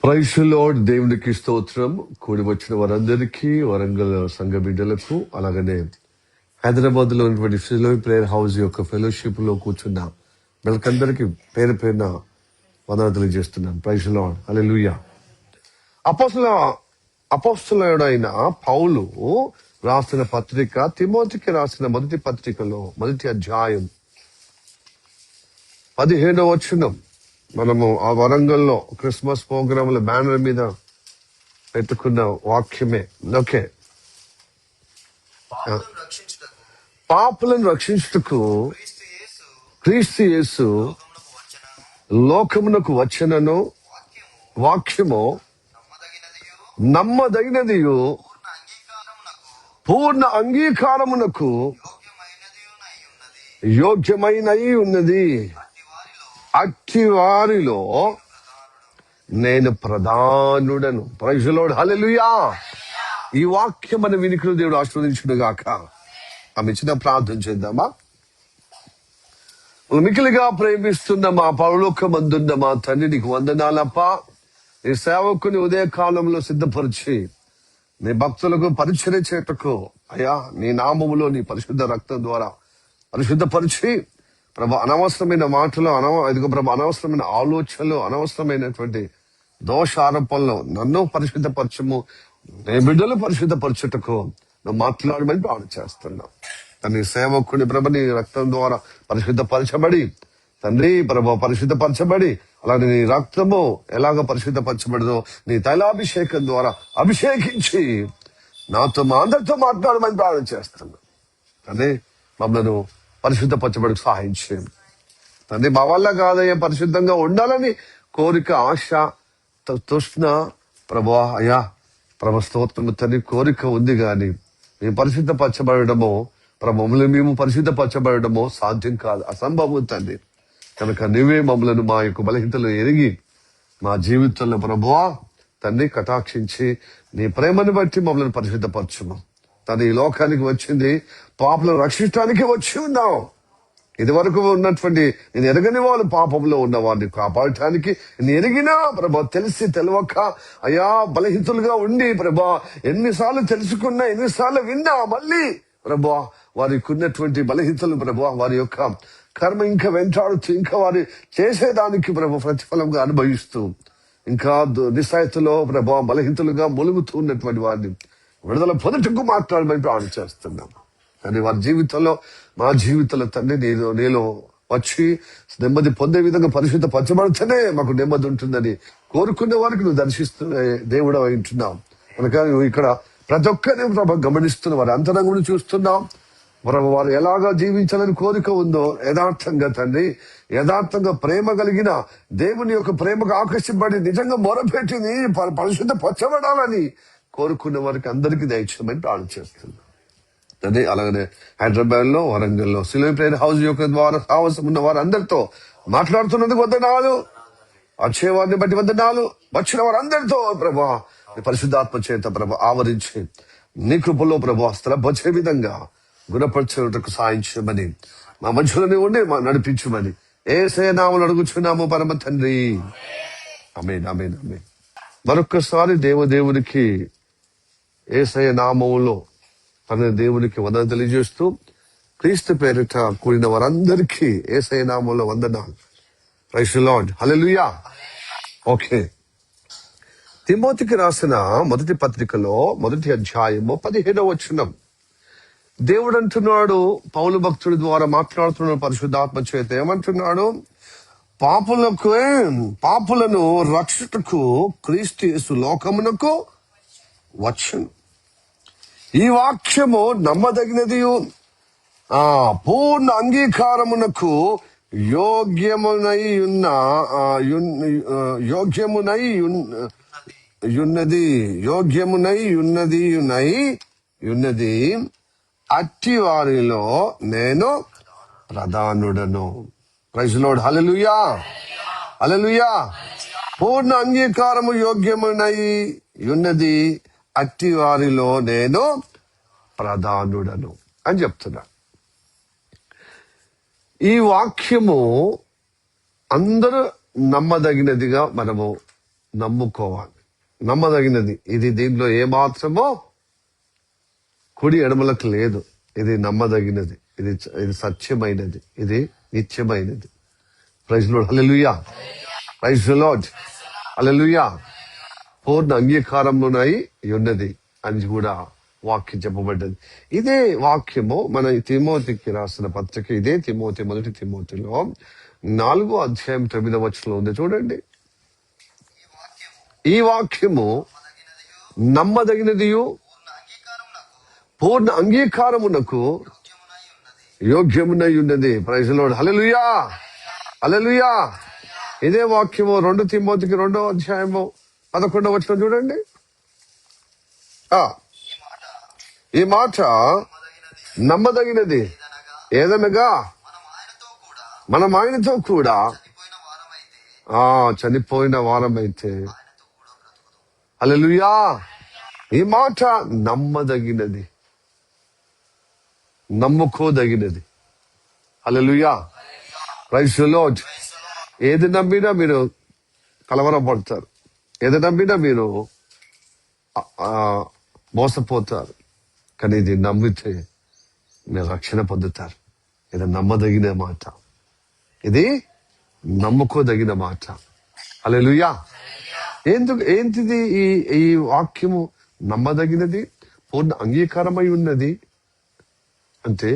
Praise the lord. దేవునికి స్తోత్రం. కూడి వచ్చిన వారందరికీ, వరంగల్ సంఘ బిడ్డలకు, అలాగనే హైదరాబాద్ లో ఉన్నటువంటి సిలోయ్ ప్రేయర్ హౌస్ యొక్క ఫెలోషిప్ లో కూర్చున్న వీళ్ళకందరికీ పేరు పేరున వందనాలు తెలియజేస్తున్నాను. Praise the lord. హల్లెలూయా. అపోస్తలుడైన పౌలు రాసిన పత్రిక, తిమోతికి రాసిన మొదటి పత్రికలో మొదటి అధ్యాయం 17వ వచనం. మనము ఆ వరంగల్లో క్రిస్మస్ ప్రోగ్రామ్ లో బ్యానర్ మీద పెట్టుకున్న వాక్యమే. ఓకే, పాపులను రక్షించుటకు క్రీస్తు యేసు లోకమునకు వచ్చెనను, వాక్యము నమ్మదగినదియు పూర్ణ అంగీకారమునకు యోగ్యమైనయి ఉన్నది. అట్టి వారిలో నేను ప్రధానుడను. Praise the lord. హల్లెలూయా. ఈ వాక్యం మన వినికిడి దేవుడు ఆశీర్వదించును గాక. ఆమె చిన్న ప్రార్థన చేద్దామా. మికిలిగా ప్రేమిస్తున్న మా పరలోకమందున్న మా తండ్రి, నీకు వందనాలప్పా. నీ సేవకుని ఉదయ కాలంలో సిద్ధపరిచి నీ భక్తులకు పరిచర్య చేయుటకు అయ్యా నీ నామములో నీ పరిశుద్ధ రక్తం ద్వారా పరిశుద్ధపరిచి ప్రభు అనవసరమైన మాటలు, అనవసరమైన ఆలోచనలు, అనవసరమైనటువంటి దోష ఆరోపణలు నన్ను పరిశుద్ధపరచము, నీ బిడ్డలు పరిశుద్ధపరచుటకు నువ్వు మాట్లాడమని ప్రార్థన చేస్తున్నావు. నీ సేవకుని ప్రభు నీ రక్తం ద్వారా పరిశుద్ధపరచబడి, తండ్రి ప్రభు పరిశుద్ధపరచబడి, అలాగే నీ రక్తము ఎలాగ పరిశుద్ధపరచబడదో నీ తైలాభిషేకం ద్వారా అభిషేకించి నాతో మా అందరితో మాట్లాడమని ప్రార్థన చేస్తున్నావు. అదే మమ్మల్ని పరిశుద్ధపరచబడికి సహాయం చేయండి తండ్రి. మా వల్ల కాదయ్యా పరిశుద్ధంగా ఉండాలని కోరిక, ఆశ, తృష్ణ ప్రభా అయ్యా ప్రభు స్తోత్రము తండ్రి, కోరిక ఉంది కానీ మేము పరిశుద్ధపరచబడము మమ్మల్ని మేము పరిశుద్ధపరచబడము సాధ్యం కాదు, అసంభవం తండ్రి. కనుక నువ్వే మమ్మలను మా యొక్క బలహీనతలు ఎరిగి మా జీవితంలో ప్రభువా తండ్రి కటాక్షించి నీ ప్రేమను బట్టి మమ్మల్ని పరిశుద్ధపరచుము. తను ఈ లోకానికి వచ్చింది పాపలను రక్షించడానికి వచ్చి ఉన్నాం. ఇది వరకు ఉన్నటువంటి నేను ఎరగని వాళ్ళు పాపంలో ఉన్న వారిని కాపాడటానికి నేను ఎరిగినా ప్రభా, తెలిసి తెలియక అయ్యా బలహీతులుగా ఉండి ప్రభా ఎన్నిసార్లు తెలుసుకున్నా, ఎన్నిసార్లు విన్నా మళ్ళీ ప్రభా వారికి ఉన్నటువంటి బలహీనతలు ప్రభా వారి యొక్క కర్మ ఇంకా వెంటాడుతూ ఇంకా వారి చేసేదానికి ప్రభా ప్రతిఫలంగా అనుభవిస్తూ ఇంకా నిస్సాయతలో ప్రభా బలహీనతలుగా మొలుగుతూ ఉన్నటువంటి వారిని విడుదల పొందుటకు మాట్లాడమని ప్రార్థన చేస్తున్నాం. కానీ వారి జీవితంలో మా జీవితంలో తండ్రి నేను వచ్చి నెమ్మది పొందే విధంగా పరిశుద్ధ పరచబడితేనే మాకు నెమ్మది ఉంటుందని కోరుకునే వారికి నువ్వు దర్శిస్తున్న దేవుడు వింటున్నాం. కనుక ఇక్కడ ప్రతి ఒక్కరిని ప్రభు గమనిస్తున్న వారి అంతరంగం చూస్తున్నాం. ప్రభు వారు ఎలాగా జీవించాలని కోరిక ఉందో యథార్థంగా తండ్రి, యథార్థంగా ప్రేమ కలిగిన దేవుని యొక్క ప్రేమకు ఆకర్షింపబడి నిజంగా మొరపెట్టింది పరిశుద్ధ పరచబడాలని కోరుకున్న వారికి అందరికీ దయచేయమని ప్రార్థన చేస్తున్నాం. అదే అలాగనే హైదరాబాద్ లో, వరంగల్లో సిలోయ్ ప్రేయర్ హౌస్ యొక్క ద్వారా సాహసం ఉన్న వారు అందరితో మాట్లాడుతున్నందుకు వందనాలు, వచ్చేవారిని బట్టి వందనాలు, వచ్చిన వారందరితో ప్రభా పరిశుద్ధాత్మ చేత ప్రభ ఆవరించి నీ కృపలో ప్రభా స్థలపరిచే విధంగా గుణపరచుటకు సాయించమని మా మధ్యలోనే ఉండి మా నడిపించమని యేసయ్య నామములో అడుగుచున్నాము పరమ తండ్రి. ఆమేన్, ఆమేన్, ఆమేన్. మరొక్కసారి దేవునికి యేసయ్య నామములో తన దేవునికి వందనాలు తెలియజేస్తూ క్రీస్తు పేరిట కూడిన వారందరికీ యేసయ్య నామములో వందనాలు. Praise the lord. Hallelujah. Okay, తిమోతికి రాసిన మొదటి పత్రికలో మొదటి అధ్యాయము 17వ వచనం. దేవుడు అంటున్నాడు, పౌలు భక్తుడి ద్వారా మాట్లాడుతున్నాడు పరిశుద్ధాత్మ చేత. ఏమంటున్నాడు? పాపులను రక్షించుటకు క్రీస్తు యేసు లోకమునకు వచ్చును. ఈ వాక్యము నమ్మదగినది, పూర్ణ అంగీకారమునకు యోగ్యమునై ఉన్నది. అట్టి వారిలో నేను ప్రధానుడను. Praise the lord. Hallelujah, hallelujah. పూర్ణ అంగీకారము యోగ్యమునై ఉన్నది, అట్టి వారిలో నేను ప్రధానుడను అని చెప్తున్నా. ఈ వాక్యము అందరూ నమ్మదగినదిగా మనము నమ్ముకోవాలి. నమ్మదగినది ఇది, దీంట్లో ఏమాత్రమో కుడి ఎడమలకు లేదు. ఇది నమ్మదగినది, ఇది ఇది సత్యమైనది, ఇది నిత్యమైనది. Praise the lord, hallelujah. Praise the lord, hallelujah. పూర్ణ అంగీకారంలోనై ఉన్నది అని కూడా వాక్యం చెప్పబడ్డది. ఇదే వాక్యము మన తిమోతికి రాసిన పత్రిక, ఇదే మొదటి తిమోతిలో 4వ అధ్యాయం 9వ వచనంలో ఉంది. చూడండి, ఈ వాక్యము నమ్మదగినదియు పూర్ణ అంగీకారమునకు యోగ్యమునై ఉన్నది. ప్రైజ్ ది లార్డ్, హల్లెలూయా, హల్లెలూయా. ఇదే వాక్యము 2 తిమోతికి 2వ అధ్యాయము 11వ వచనం చూడండి. ఈ మాట నమ్మదగినది ఏదనగా మనం ఆయనతో కూడా చనిపోయిన వారమైతే. హల్లెలూయా. ఈ మాట నమ్మదగినది, నమ్ముకోదగినది. హల్లెలూయా. Praise the lord. ఏది నమ్మినా మీరు కలవరపడతారు, ఏది నమ్మినా మీరు మోసపోతారు. కానీ ఇది నమ్మితే మీరు రక్షణ పొందుతారు. ఇది నమ్మదగిన మాట, ఇది నమ్ముకోదగిన మాట. హల్లెలూయా. ఏంటిది ఈ వాక్యము? నమ్మదగినది, పూర్ణ అంగీకారమై ఉన్నది. అంటే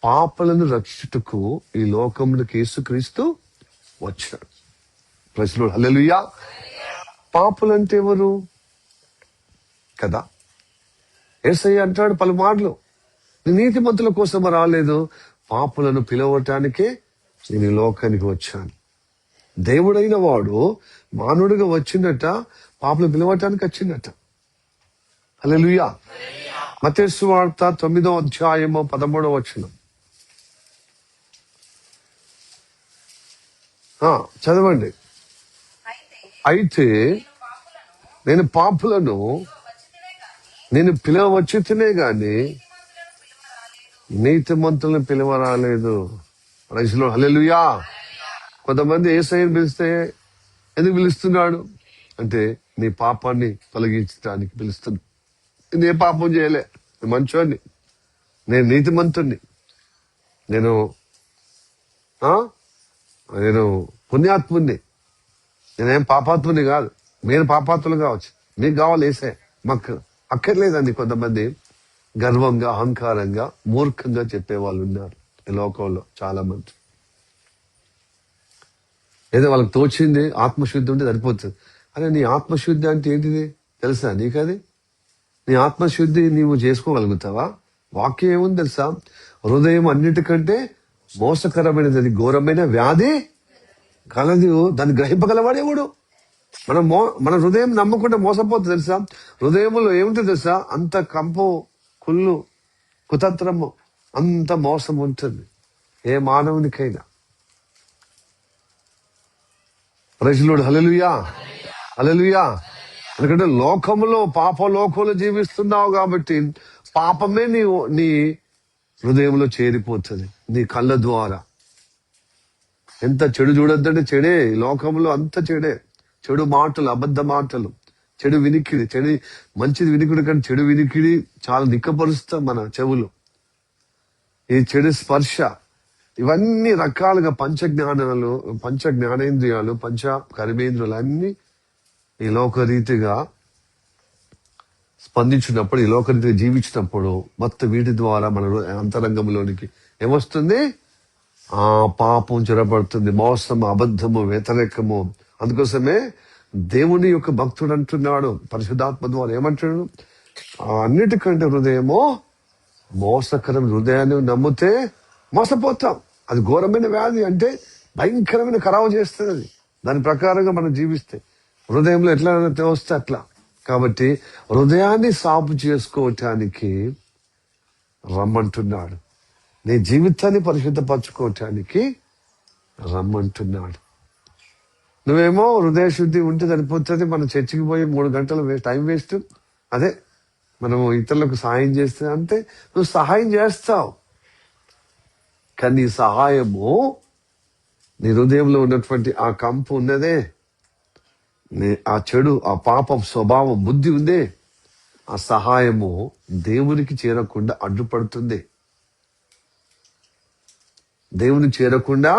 పాపలను రక్షించుటకు ఈ లోకములకు యేసుక్రీస్తు వచ్చాడు. ప్రైజ్ ది లార్డ్, హల్లెలూయా. పాపులంటే ఎవరు కదా? యేసయ్య అంటాడు పలుమార్లు, నీతిమంతుల కోసం రాలేదు, పాపులను పిలవటానికే నేను ఈ లోకానికి వచ్చాను. దేవుడైన వాడు మానవుడిగా వచ్చిందట, పాపులను పిలవటానికి వచ్చిందట. హల్లెలూయా. మత్తయి సువార్త 9వ అధ్యాయము 13వ వచనం చదవండి. అయితే నేను పాపులను నేను పిలవచ్చితేనే గాని నీతిమంతులను పిలవరాలేదు. ప్రైజ్ ది లార్డ్, హల్లెలూయా. కొంతమంది యేసయ్యను పిలిస్తే ఎందుకు పిలుస్తున్నాడు అంటే నీ పాపాన్ని తొలగించడానికి పిలుస్తున్నాడు. నేను ఏ పాపం చేయలే, నేను మంచోడిని, నేను నీతిమంతుణ్ణి, నేను పుణ్యాత్ముణ్ణి, నేనేం పాపాత్ముని కాదు. మీరు పాపాత్ములు కావచ్చు, మీకు కావాలి యేసయ్య, మాకు అక్కర్లేదండి. కొంతమంది గర్వంగా, అహంకారంగా, మూర్ఖంగా చెప్పే వాళ్ళు ఉన్నారు ఈ లోకంలో చాలా మంది. ఏదో వాళ్ళకి తోచింది ఆత్మశుద్ధి ఉంటే సరిపోతుంది. అరే నీ ఆత్మశుద్ధి అంటే ఏంటిది తెలుసా నీకది? నీ ఆత్మశుద్ధి నీవు చేసుకోగలుగుతావా? వాక్యం ఏముంది తెలుసా? హృదయం అన్నిటికంటే మోసకరమైనది, అది ఘోరమైన వ్యాధి కలదు, దాన్ని గ్రహింపగలవాడేవాడు. మన హృదయం నమ్మకుండా మోసపోతుంది తెలుసా? హృదయంలో ఏముంటుంది తెలుసా? అంత కంపు, కుళ్ళు, కుతంత్రము, అంత మోసం ఉంటుంది ఏ మానవునికైనా. ప్రైజ్ ది లార్డ్, హల్లెలూయా, హల్లెలూయా. ఎందుకంటే లోకములో, పాపలోకంలో జీవిస్తున్నావు కాబట్టి పాపమే నీ హృదయంలో చేరిపోతుంది నీ కళ్ళ ద్వారా. ఎంత చెడు చూడొద్దంటే చెడే, లోకంలో అంత చెడే. చెడు మాటలు, అబద్ధ మాటలు, చెడు వినికిడి, మంచిది వినికిడి కానీ చెడు వినికిడి చాలా నిక్కపరుస్తాం మన చెవులు. ఈ చెడు స్పర్శ, ఇవన్నీ రకాలుగా పంచ జ్ఞానేంద్రియాలు, పంచ కర్మేంద్రియాలు అన్ని ఈ లోకరీతిగా స్పందించినప్పుడు, ఈ లోకరీతిగా జీవించినప్పుడు మొత్తం వీటి ద్వారా మన అంతరంగంలోనికి ఏమొస్తుంది? పాపం చొరబడుతుంది, మోసము, అబద్ధము, వ్యతిరేకము. అందుకోసమే దేవుని యొక్క భక్తుడు అంటున్నాడు పరిశుద్ధాత్మ ద్వారా, ఏమంటున్నాడు? అన్నిటికంటే హృదయము మోసకరం. హృదయాన్ని నమ్మితే మోసపోతాం. అది ఘోరమైన వ్యాధి, అంటే భయంకరమైన ఖరాబు చేస్తుంది అది. దాని ప్రకారంగా మనం జీవిస్తే హృదయంలో ఎట్లా వస్తే అట్లా. కాబట్టి హృదయాన్ని సాపు చేసుకోవటానికి రమ్మంటున్నాడు, నీ జీవితాన్ని పరిశుద్ధపరచుకోవటానికి రమ్మంటున్నాడు. నువ్వేమో హృదయ శుద్ధి ఉంటే సరిపోతుంది. మనం చర్చికి పోయి 3 గంటలు టైం వేస్ట్. అదే మనము ఇతరులకు సహాయం చేస్తే అంతే, నువ్వు సహాయం చేస్తావు. కానీ ఈ సహాయము నీ హృదయంలో ఉన్నటువంటి ఆ కంపు ఉన్నదే, ఆ చెడు, ఆ పాపం స్వభావం, బుద్ధి ఉందే, ఆ సహాయము దేవునికి చేరకుండా అడ్డుపడుతుంది. దేవునికి చేరకుండా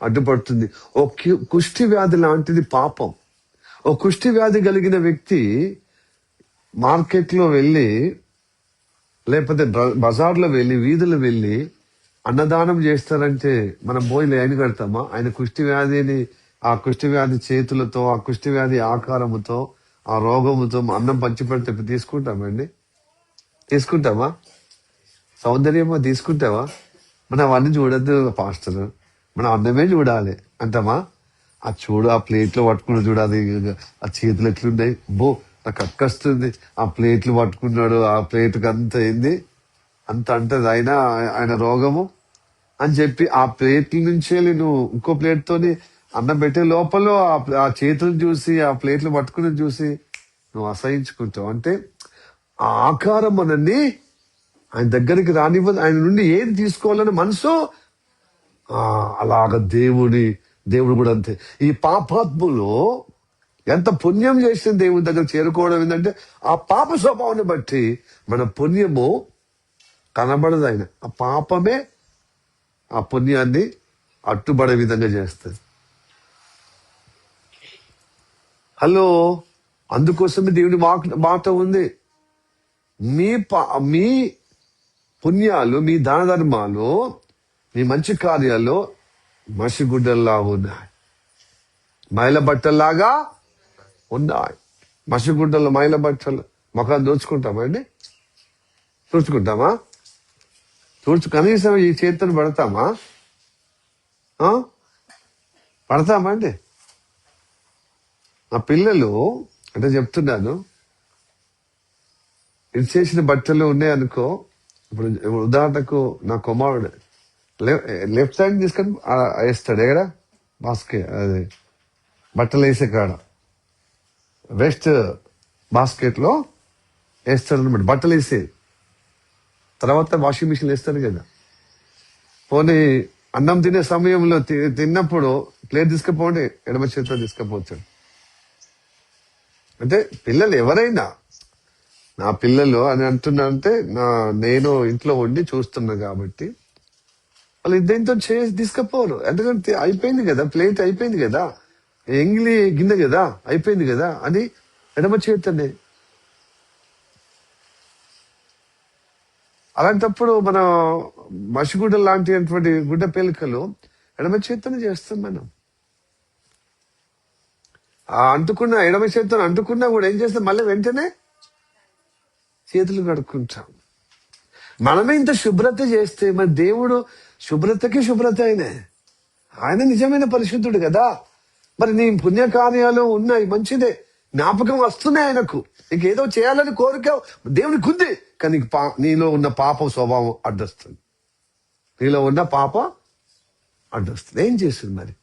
అడ్డుపడుతుంది. ఓ కుష్టి వ్యాధి లాంటిది పాపం. ఓ కుష్టి వ్యాధి కలిగిన వ్యక్తి మార్కెట్లో వెళ్ళి, లేకపోతే బజార్లో వెళ్ళి, వీధులు వెళ్ళి అన్నదానం చేస్తారంటే మనం పోయి లైన్ కడతామా? ఆయన కుష్టి వ్యాధిని, ఆ కుష్టి వ్యాధి చేతులతో, ఆ కుష్టి వ్యాధి ఆకారముతో, ఆ రోగముతో అన్నం పంచిపెడితే తీసుకుంటామండి? తీసుకుంటామా? సౌందర్యమా తీసుకుంటావా? మనం అవన్నీ చూడద్దు పాస్టర్, మనం అన్నమే చూడాలి అంటామా? ఆ చూడు, ఆ ప్లేట్లో పట్టుకుని చూడాలి, ఆ చేతులు ఎట్లున్నాయి, బో నాకు అక్కస్తుంది, ఆ ప్లేట్లు పట్టుకున్నాడు, ఆ ప్లేట్కి అంత అయింది, అంత అంటది ఆయన రోగము అని చెప్పి ఆ ప్లేట్ల నుంచి నువ్వు ఇంకో ప్లేట్ తోని అన్నం పెట్టే లోపల ఆ చేతులు చూసి, ఆ ప్లేట్లు పట్టుకుని చూసి నువ్వు అసహించుకుంటావు. అంటే ఆ ఆకారం మనల్ని ఆయన దగ్గరికి రానివ్వదు. ఆయన నుండి ఏది తీసుకోవాలని మనసు, అలాగ దేవుడు కూడా అంతే. ఈ పాపాత్ములు ఎంత పుణ్యం చేసిన దేవుని దగ్గర చేరుకోవడం ఏంటంటే, ఆ పాప స్వభావాన్ని బట్టి మన పుణ్యము కనబడదు. ఆయన ఆ పాపమే ఆ పుణ్యాన్ని అట్టుబడే విధంగా చేస్తుంది. హలో, అందుకోసమే దేవుని మాట ఉంది, మీ పుణ్యాలు, మీ దాన ధర్మాలు, మీ మంచి కార్యాలు మసిగుడ్డల్లా ఉన్నాయి, మైల బట్టల్లాగా ఉన్నాయి. మసిగుడ్డలు, మైల బట్టలు ముఖాన్ని దోచుకుంటామా అండి? తుడుచుకుంటామా? కనీసం ఈ చేతిని పడతామా? పడతామా అండి? ఆ పిల్లలు అంటే చెప్తున్నాను, ఇది చేసిన బట్టలు ఉన్నాయనుకో, ఇప్పుడు ఉదాహరణకు నా కుమారుడు లెఫ్ట్ సైడ్ తీసుకొని వేస్తాడు ఎక్కడ బాస్కెట్, అది బట్టలు వేసే కాడ వెస్ట్ బాస్కెట్ లో వేస్తాడు అనమాట. బట్టలు వేసే తర్వాత వాషింగ్ మిషన్ వేస్తాడు కదా. పోనీ అన్నం తినే సమయంలో తిన్నప్పుడు ప్లేట్ తీసుకుపోండి, ఎడమ చేతితో తీసుకుపోతాడు. అంటే పిల్లలు ఎవరైనా, నా పిల్లలు అని అంటున్నా అంటే నేను ఇంట్లో ఉండి చూస్తున్నా కాబట్టి వాళ్ళు ఇద్దరితో చేసి తీసుకుపోరు. ఎందుకంటే అయిపోయింది కదా, ప్లేట్ అయిపోయింది కదా, ఎంగిలి గిన్నె కదా, అయిపోయింది కదా అని ఎడమ చేతనే. అలాంటప్పుడు మన మసిగుడ్డ లాంటి గుడ్డ పేలికలు ఎడమ చేతనే చేస్తాం మనం. ఆ అంటుకున్న ఎడమ చేతితో అంటుకున్నా కూడా ఏం చేస్తాం, మళ్ళీ వెంటనే చేతులు కడుక్కుంటాం. మనమే ఇంత శుభ్రత చేస్తే మరి దేవుడు శుభ్రతకి శుభ్రత ఆయన నిజమైన పరిశుద్ధుడు కదా. మరి నీ పుణ్యకార్యాలు ఉన్నాయి, మంచిదే, జ్ఞాపకం వస్తున్నాయి ఆయనకు, నీకేదో చేయాలని కోరిక దేవునికి ఉంది, కానీ నీలో ఉన్న పాప స్వభావం అడ్డొస్తుంది, నీలో ఉన్న పాప అడ్డొస్తుంది. ఏం చేస్తుంది మరి?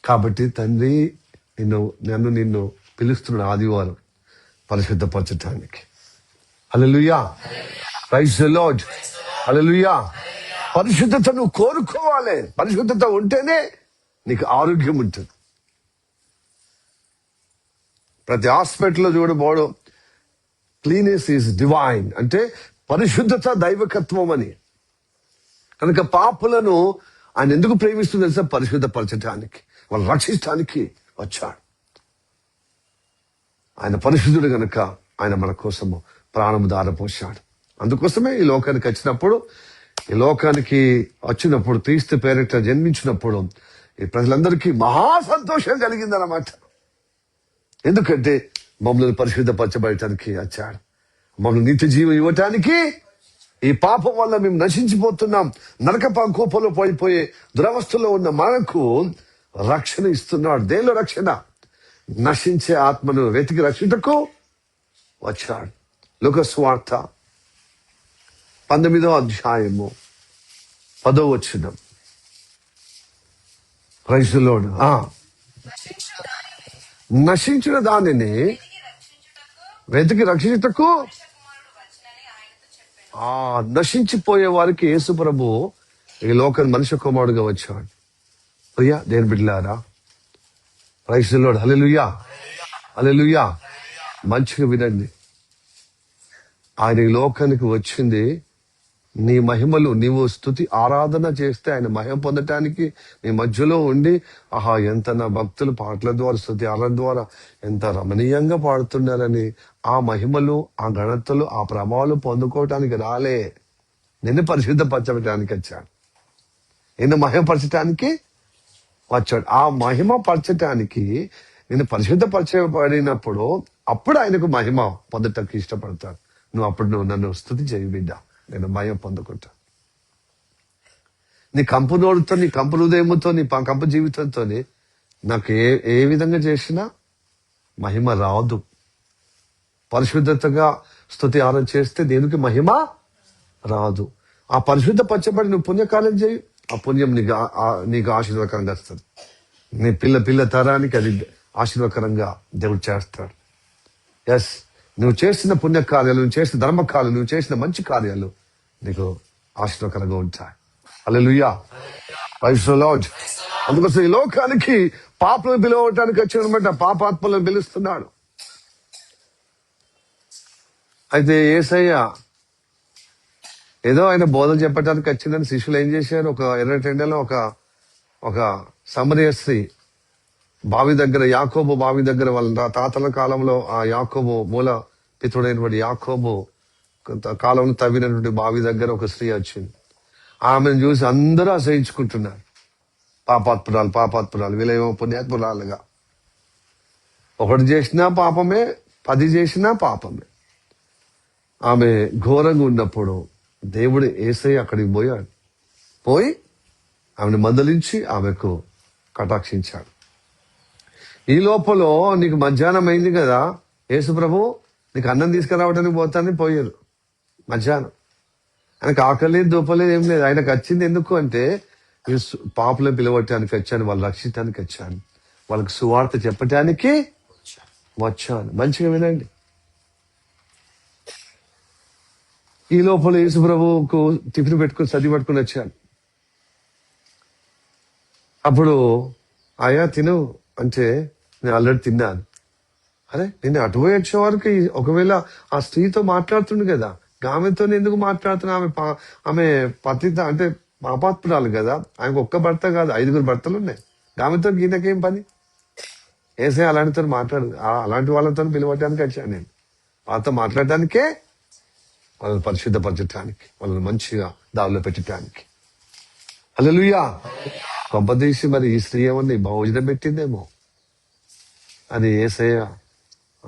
కాబట్టి తండ్రి నిన్ను పిలుస్తున్నాడు ఆదివారం పరిశుద్ధపరచటానికి. హల్లెలూయా, ప్రైజ్ ది లార్డ్, హల్లెలూయా. పరిశుద్ధత నువ్వు కోరుకోవాలి. పరిశుద్ధత ఉంటేనే నీకు ఆరోగ్యం ఉంటుంది. ప్రతి హాస్పిటల్లో చూడబోడు క్లీనెస్ ఈజ్ డివైన్, అంటే పరిశుద్ధత దైవకత్వం అని. కనుక పాపులను ఆయన ఎందుకు ప్రేమిస్తుంది తెలుసా? పరిశుద్ధపరచడానికి, వాళ్ళు రక్షించడానికి వచ్చాడు. ఆయన పరిశుద్ధుడు గనుక ఆయన మన కోసము ప్రాణము దారపోశాడు. అందుకోసమే ఈ లోకానికి వచ్చినప్పుడు క్రీస్తు పేరిట జన్మించినప్పుడు ఈ ప్రజలందరికీ మహా సంతోషం కలిగిందన్నమాట. ఎందుకంటే మమ్మల్ని పరిశుద్ధపరచబడటానికి వచ్చాడు, మమ్మల్ని నిత్య జీవం ఇవ్వటానికి. ఈ పాపం వల్ల మేము నశించిపోతున్నాం, నరక కోపంలో పడిపోయే దురవస్థలో ఉన్న మనకు రక్షణ ఇస్తున్నాడు. దేనిలో రక్షణ? నశించే ఆత్మను వెతికి రక్షించకు వచ్చాడు. లూకా సువార్త 19వ అధ్యాయము 10వ వచనం. Praise the Lord. నశించిన దానిని వెతికి రక్షించుటకు నశించిపోయే వారికి యేసు ప్రభు ఈ లోకం మనిషి కుమారుడుగా వచ్చాడు. ప్రియా దేని బిడ్డలారా, ప్రైజ్ ది లార్డ్. హల్లెలూయా, హల్లెలూయా. మంచిగా వినండి. ఆయన ఈ లోకానికి వచ్చింది నీ మహిమలు నీవు స్తుతి ఆరాధన చేస్తే ఆయన మహిమ పొందటానికి నీ మధ్యలో ఉండి, ఆహా ఎంత నా భక్తులు పాటల ద్వారా స్తుతి ఆరాధన ద్వారా ఎంత రమణీయంగా పాడుతున్నారని ఆ మహిమలు ఆ ఘనతలు ఆ ప్రభావాలు పొందుకోవటానికి రాలే. నిన్ను పరిశుద్ధపరచడానికి వచ్చాడు, నిన్ను మహిమపరచటానికి వచ్చాడు. ఆ మహిమ పరచటానికి నిన్ను పరిశుద్ధపరచబడినప్పుడు అప్పుడు ఆయనకు మహిమ పొందటానికి ఇష్టపడతాడు. నువ్వు నన్ను స్తుతి చేయి బిడ్డ, నేను మహిమ పొందుకుంటా. నీ కంపు నోడుతో, నీ కంపు హృదయముతో, నీ కంపు జీవితంతో నాకు ఏ విధంగా చేసినా మహిమ రాదు. పరిశుద్ధతగా స్తుతి ఆరాధన చేస్తే దేనికి మహిమ రాదు. ఆ పరిశుద్ధ పరచబడి నువ్వు పుణ్యకాలం చేయి, ఆ పుణ్యం నీకు ఆశీర్వాదకరంగా వస్తుంది. నీ పిల్ల తరానికి అది ఆశీర్వాదకరంగా దేవుడు చేస్తాడు. ఎస్, నువ్వు చేసిన పుణ్యకార్యాలు, నువ్వు చేసిన ధర్మకార్యాలు, నువ్వు చేసిన మంచి కార్యాలు నీకు ఆశీర్వాదకరంగా ఉంటాయి. హల్లెలూయా, ప్రైజ్ ది లార్డ్. అందుకోసం ఈ లోకానికి పాపలను పిలవటానికి వచ్చినమాట, పాపాత్మలను పిలుస్తున్నాడు. అయితే యేసయ్య ఏదో ఆయన బోధలు చెప్పడానికి వచ్చిందని శిష్యులు ఏం చేశారు, ఒక ఎర్రటెండలో ఒక సమరయ స్త్రీ బావి దగ్గర, యాకోబు బావి దగ్గర, వాళ్ళ తాతల కాలంలో ఆ యాకోబు మూల పితృడైనటువంటి యాకోబు కాలంలో తవ్వినటువంటి బావి దగ్గర ఒక స్త్రీ వచ్చింది. ఆమెను చూసి అందరూ అసహించుకుంటున్నారు. పాపాత్పురాలు వీళ్ళేమో పుణ్యాత్పురాలుగా, ఒకటి చేసినా పాపమే, 10 చేసినా పాపమే. ఆమె ఘోరంగా ఉన్నప్పుడు దేవుడు యేసయ్య అక్కడికి పోయి ఆమెను మందలించి ఆమెకు కటాక్షించాడు. ఈ లోపల నీకు మధ్యాహ్నం అయింది కదా, యేసు ప్రభు నీకు అన్నం తీసుకురావడానికి పోతానని పోయారు. మధ్యాహ్నం ఆయనకు ఆకలి దూపలేదు, ఏం లేదు. ఆయనకు వచ్చింది ఎందుకు అంటే, పాపులను పిలవటానికి వచ్చాను, వాళ్ళు రక్షించడానికి వచ్చాను, వాళ్ళకి సువార్త చెప్పటానికి వచ్చాను. మంచిగా వినండి. ఈ లోపల యేసు ప్రభువుకు టిఫిన్ పెట్టుకుని సర్ది పట్టుకుని వచ్చాను. అప్పుడు ఆయా తిను అంటే, నేను ఆల్రెడీ తిన్నాను. అరే నేను అటుపోయి వచ్చే వారికి ఒకవేళ ఆ స్త్రీతో మాట్లాడుతుండు కదా, ఆమెతో ఎందుకు మాట్లాడుతున్నా? ఆమె పతిత అంటే పాపాత్మురాలు కదా, ఆమెకు ఒక్క భర్త కాదు 5 భర్తలు ఉన్నాయి. ఆమెతో గీతకేం పని? ఏసే అలాంటితో అలాంటి వాళ్ళతో పిలవటానికి వచ్చాను నేను, వాళ్ళతో మాట్లాడటానికే, వాళ్ళని పరిశుద్ధపరచటానికి, వాళ్ళని మంచిగా దారిలో పెట్టడానికి. హల్లెలూయా. కొంపదీసి మరి ఈ స్త్రీ ఏమన్నా భోజనం పెట్టిందేమో అని యేసయ్య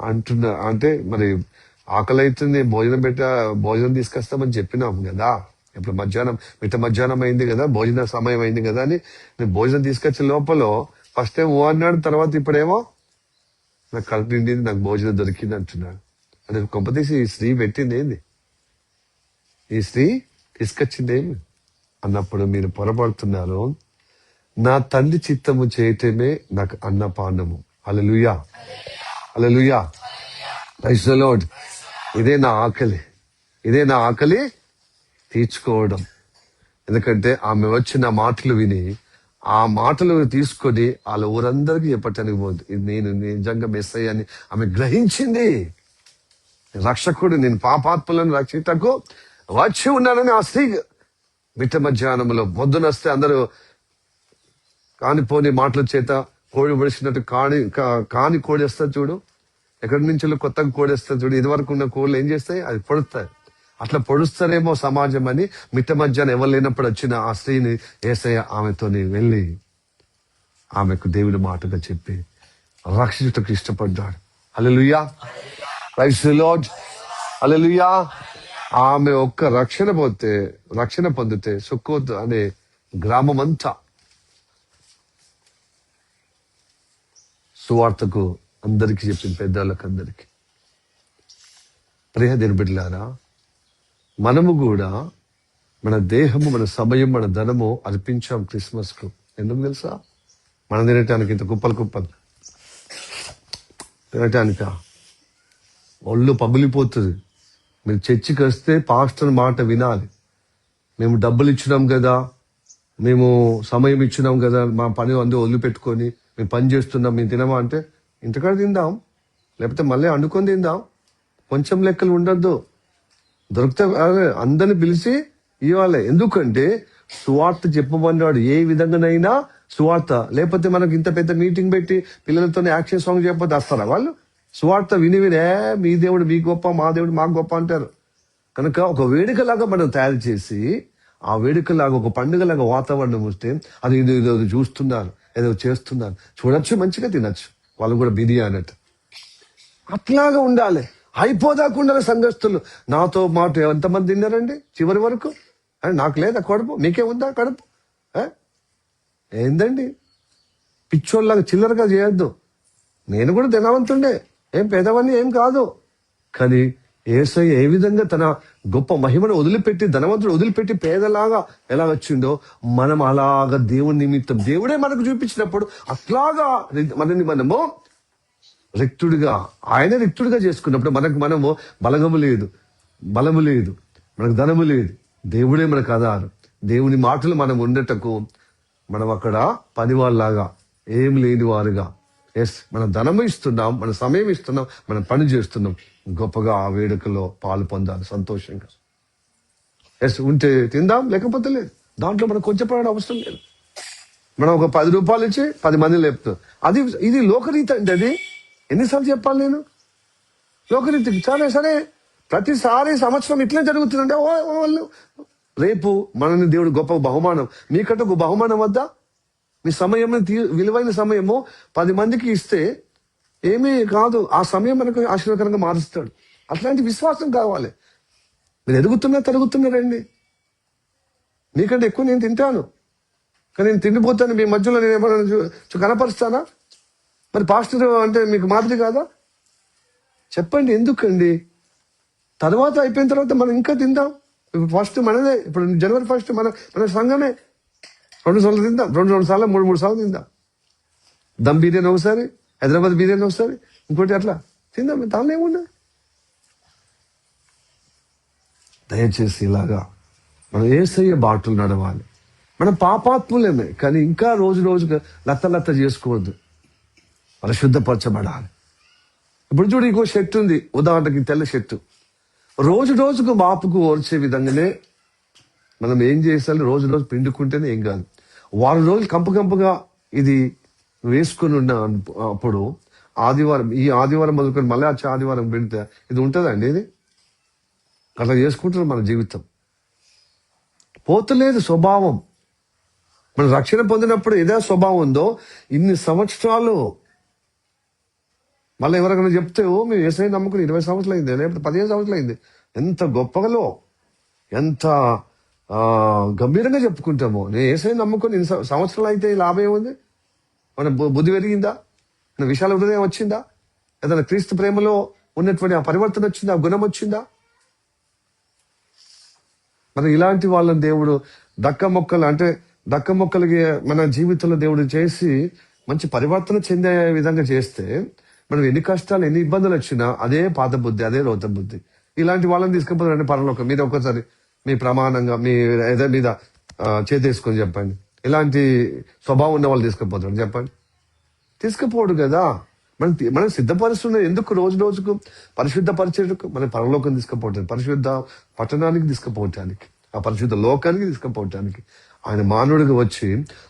అంటున్నా. అంటే మరి ఆకలి అవుతుంది, భోజనం తీసుకొస్తామని చెప్పినాం కదా. ఇప్పుడు మిట్ట మధ్యాహ్నం అయింది కదా, భోజన సమయం అయింది కదా అని నేను భోజనం తీసుకొచ్చే లోపల ఫస్ట్ టైం ఓ అన్నాడు, తర్వాత ఇప్పుడేమో నాకు కడుపు నిండింది, నాకు భోజనం దొరికింది అంటున్నాడు. అంటే కొంపదీసి ఈ స్త్రీ పెట్టింది ఏంది, ఈ స్త్రీ తీసుకొచ్చింది ఏమి అన్నప్పుడు మీరు పొరపడుతున్నారు. నా తండ్రి చిత్తము చేయటమే నాకు అన్నపానము. హల్లెలూయా, హల్లెలూయా, ప్రైజ్ ది లార్డ్. ఇదే నా ఆకలి తీర్చుకోవడం. ఎందుకంటే ఆమె వచ్చిన మాటలు విని ఆ మాటలు తీసుకొని వాళ్ళ ఊరందరికీ చెప్పటానికి పోదు, ఇది నేను నిజంగా మెస్సయ్య అని ఆమె గ్రహించింది. రక్షకుడు నేను పాపాత్ములను రక్షించటకు వచ్చి ఉన్నానని ఆ స్త్రీ మిట్ట మధ్యాహ్నంలో పొద్దునొస్తే అందరూ కానిపోని మాటల చేత కోడి పొడిచినట్టు కాని కోడి వస్తుంది చూడు, ఎక్కడి నుంచి కొత్తగా కోడి వస్తుంది చూడు, ఇదివరకు ఉన్న కోళ్ళు ఏం చేస్తాయి, అది పొడుస్తాయి. అట్లా పొడుస్తారేమో సమాజం అని మిట్ట మధ్యాహ్నం ఎవరు లేనప్పుడు వచ్చిన ఆ స్త్రీని యేసయ్య ఆమెతోని వెళ్ళి ఆమెకు దేవుడి మాటగా చెప్పి రక్షించుటకు ఇష్టపడ్డాడు. హల్లెలూయా, ప్రైజ్ ది లార్డ్, హల్లెలూయా. ఆమె ఒక్క రక్షణ పొందితే సుక్కోత్ అనే గ్రామం అంతా సువార్తకు అందరికి చెప్పింది, పెద్దవాళ్ళకి అందరికి. ప్రియ దేవుని బిడ్డలారా, మనము కూడా మన దేహము, మన సమయం, మన ధనము అర్పించాం క్రిస్మస్ కు. ఎందుకు తెలుసా? మనం తినటానికి. ఇంత కుప్పలు తినటానిక ఒళ్ళు పగిలిపోతుంది. మీరు చర్చికి వస్తే పాస్టర్ మాట వినాలి. మేము డబ్బులు ఇచ్చినాం కదా, మేము సమయం ఇచ్చినాం కదా, మా పని అందరూ వదిలిపెట్టుకొని మేము పని చేస్తున్నాం, మేము తినమా అంటే ఇంటికాడ తిందాం, లేకపోతే మళ్ళీ వండుకొని తిందాం. కొంచెం లెక్కలు ఉండద్దు. దొరికితే అందరిని పిలిచి ఇవ్వాలి. ఎందుకంటే సువార్త చెప్పమన్నాడు. ఏ విధంగానైనా సువార్త, లేకపోతే మనకు ఇంత పెద్ద మీటింగ్ పెట్టి పిల్లలతో యాక్షన్ సాంగ్ చెప్పకపోతే వస్తారా వాళ్ళు? సువార్త విని మీ దేవుడు మీ గొప్ప, మా దేవుడు మాకు గొప్ప అంటారు. కనుక ఒక వేడుకలాగా మనం తయారు చేసి, ఆ వేడుకలాగా ఒక పండుగలాగా వాతావరణం వస్తే అది ఏదో చూస్తున్నారు, ఏదో చేస్తున్నారు, చూడొచ్చు, మంచిగా తినచ్చు. వాళ్ళు కూడా బిర్యానీ అన్నట్టు అట్లాగా ఉండాలి. అయిపోదాకుండా సంఘస్థులు నాతో మాట ఎంతమంది తిన్నారండి చివరి వరకు? నాకు లేదా కడుపు? మీకే ఉందా కడుపు? ఏందండి పిచ్చోళ్ళగా చిల్లరగా చేయొద్దు. నేను కూడా ధనవంతుండే, ఏం పేదవాడిని ఏం కాదు. కానీ యేసయ్య ఏ విధంగా తన గొప్ప మహిమను వదిలిపెట్టి, ధనవంతుడు వదిలిపెట్టి పేదలాగా ఎలా వచ్చిండో, మనం అలాగా దేవుని నిమిత్తం దేవుడే మనకు చూపించినప్పుడు అట్లాగా మనము రిక్తుడిగా, ఆయన రిక్తుడిగా చేసుకున్నప్పుడు మనము బలము లేదు, మనకు ధనము లేదు. దేవుడే మనకు ఆధారం. దేవుని మాటలు మనం ఉండటకు మనం అక్కడ పనివాళ్ళలాగా, ఏం లేని వారుగా, మనం ధనము ఇస్తున్నాం, మన సమయం ఇస్తున్నాం, మనం పని చేస్తున్నాం. గొప్పగా ఆ వేడుకలో పాలు పొందాలి సంతోషంగా. ఉంటే తిందాం, లేకపోతే లేదు. దాంట్లో మనం కొంచెం పడడం అవసరం లేదు. మనం ఒక 10 రూపాయలు ఇచ్చి 10 మంది లేపుతాం. ఇది లోకరీతి అంటే అది ఎన్నిసార్లు చెప్పాలి నేను? లోకరీతికి సరే ప్రతిసారి సంవత్సరం ఇట్లే జరుగుతుందంటే వాళ్ళు రేపు మనని దేవుడు గొప్ప బహుమానం, మీకంటే ఒక బహుమానం వద్దా? మీ సమయం, విలువైన సమయము 10 మందికి ఇస్తే ఏమీ కాదు, ఆ సమయం మనకు ఆశీర్వకరంగా మారుస్తాడు. అట్లాంటి విశ్వాసం కావాలి. మీరు తరుగుతున్నారండి. మీకంటే ఎక్కువ నేను తింటాను, కానీ నేను తిండిపోతాను. మీ మధ్యలో నేను ఏమైనా కనపరుస్తానా? మరి పాస్టర్ అంటే మీకు మాదిరి కాదా? చెప్పండి, ఎందుకండి? తర్వాత అయిపోయిన తర్వాత మనం ఇంకా తిందాం. ఇప్పుడు ఫస్ట్ మనదే, ఇప్పుడు జనవరి 1 మన సంఘమే. 2 సార్లు తిందాం, 2 సార్లు 3 సార్లు తిందాం. దమ్ బిర్యానీ ఒకసారి, హైదరాబాద్ బిర్యానీ ఒకసారి, ఇంకోటి అట్లా తిందాం. దానిలో ఏముండే? దయచేసి ఇలాగా మనం యేసయ్య బాటలు నడవాలి. మనం పాపాత్ములేమే, కానీ ఇంకా రోజుకు లత్త చేసుకోవద్దు. పరిశుద్ధపరచబడాలి. ఇప్పుడు చూడు, ఇంకో షర్ట్ ఉంది ఉదాహరణకి, తెల్ల షర్టు. రోజుకు మాపుకు ఓర్చే విధంగానే మనం ఏం చేయాలి? రోజు పిండుకుంటేనే ఏం కాదు. వారం రోజులు కంపుగా ఇది వేసుకుని ఉన్న అప్పుడు ఈ ఆదివారం మొదలుకొని మళ్ళీ వచ్చే ఆదివారం పెడితే ఇది ఉంటుందండి? ఇది అట్లా చేసుకుంటున్నాం. మన జీవితం పోతలేదు. స్వభావం, మన రక్షణ పొందినప్పుడు ఏదో స్వభావం ఉందో ఇన్ని సంవత్సరాలు మళ్ళీ ఎవరికైనా చెప్తే మేము యేసయ్య నమ్ముకుని 20 సంవత్సరాలు అయింది, లేకపోతే 15 సంవత్సరాలు అయింది, ఎంత గొప్పగలో, ఎంత గంభీరంగా చెప్పుకుంటామో. నేను యేసయ్య నమ్ముకుని 2 సంవత్సరాలు అయితే లాభం ఏముంది? మన బుద్ధి పెరిగిందా? మన విశాల హృదయం వచ్చిందా? ఏదైనా క్రీస్తు ప్రేమలో ఉన్నటువంటి ఆ పరివర్తన వచ్చిందా? ఆ గుణం వచ్చిందా? మరి ఇలాంటి వాళ్ళని దేవుడు దక్క మొక్కలకి మన జీవితంలో దేవుడు చేసి మంచి పరివర్తన చెందే విధంగా చేస్తే, మనం ఎన్ని కష్టాలు, ఎన్ని ఇబ్బందులు వచ్చినా అదే పాత బుద్ధి, అదే రోత బుద్ధి. ఇలాంటి వాళ్ళని తీసుకుపోతారండి పరలోకం. మీద ఒకసారి మీ ప్రమాణంగా మీ ఏదో మీద చేతేసుకొని చెప్పండి, ఇలాంటి స్వభావం ఉన్న వాళ్ళు తీసుకుపోతాడు చెప్పండి? తీసుకుపోడు కదా. మనం సిద్ధపరుస్తున్నది ఎందుకు? రోజుకు పరిశుద్ధ పరిచయకు మన పరలోకం తీసుకుపోవటానికి, పరిశుద్ధ పట్టణానికి తీసుకుపోవటానికి, ఆ పరిశుద్ధ లోకానికి తీసుకుపోవటానికి. ఆయన మానవుడిగా వచ్చి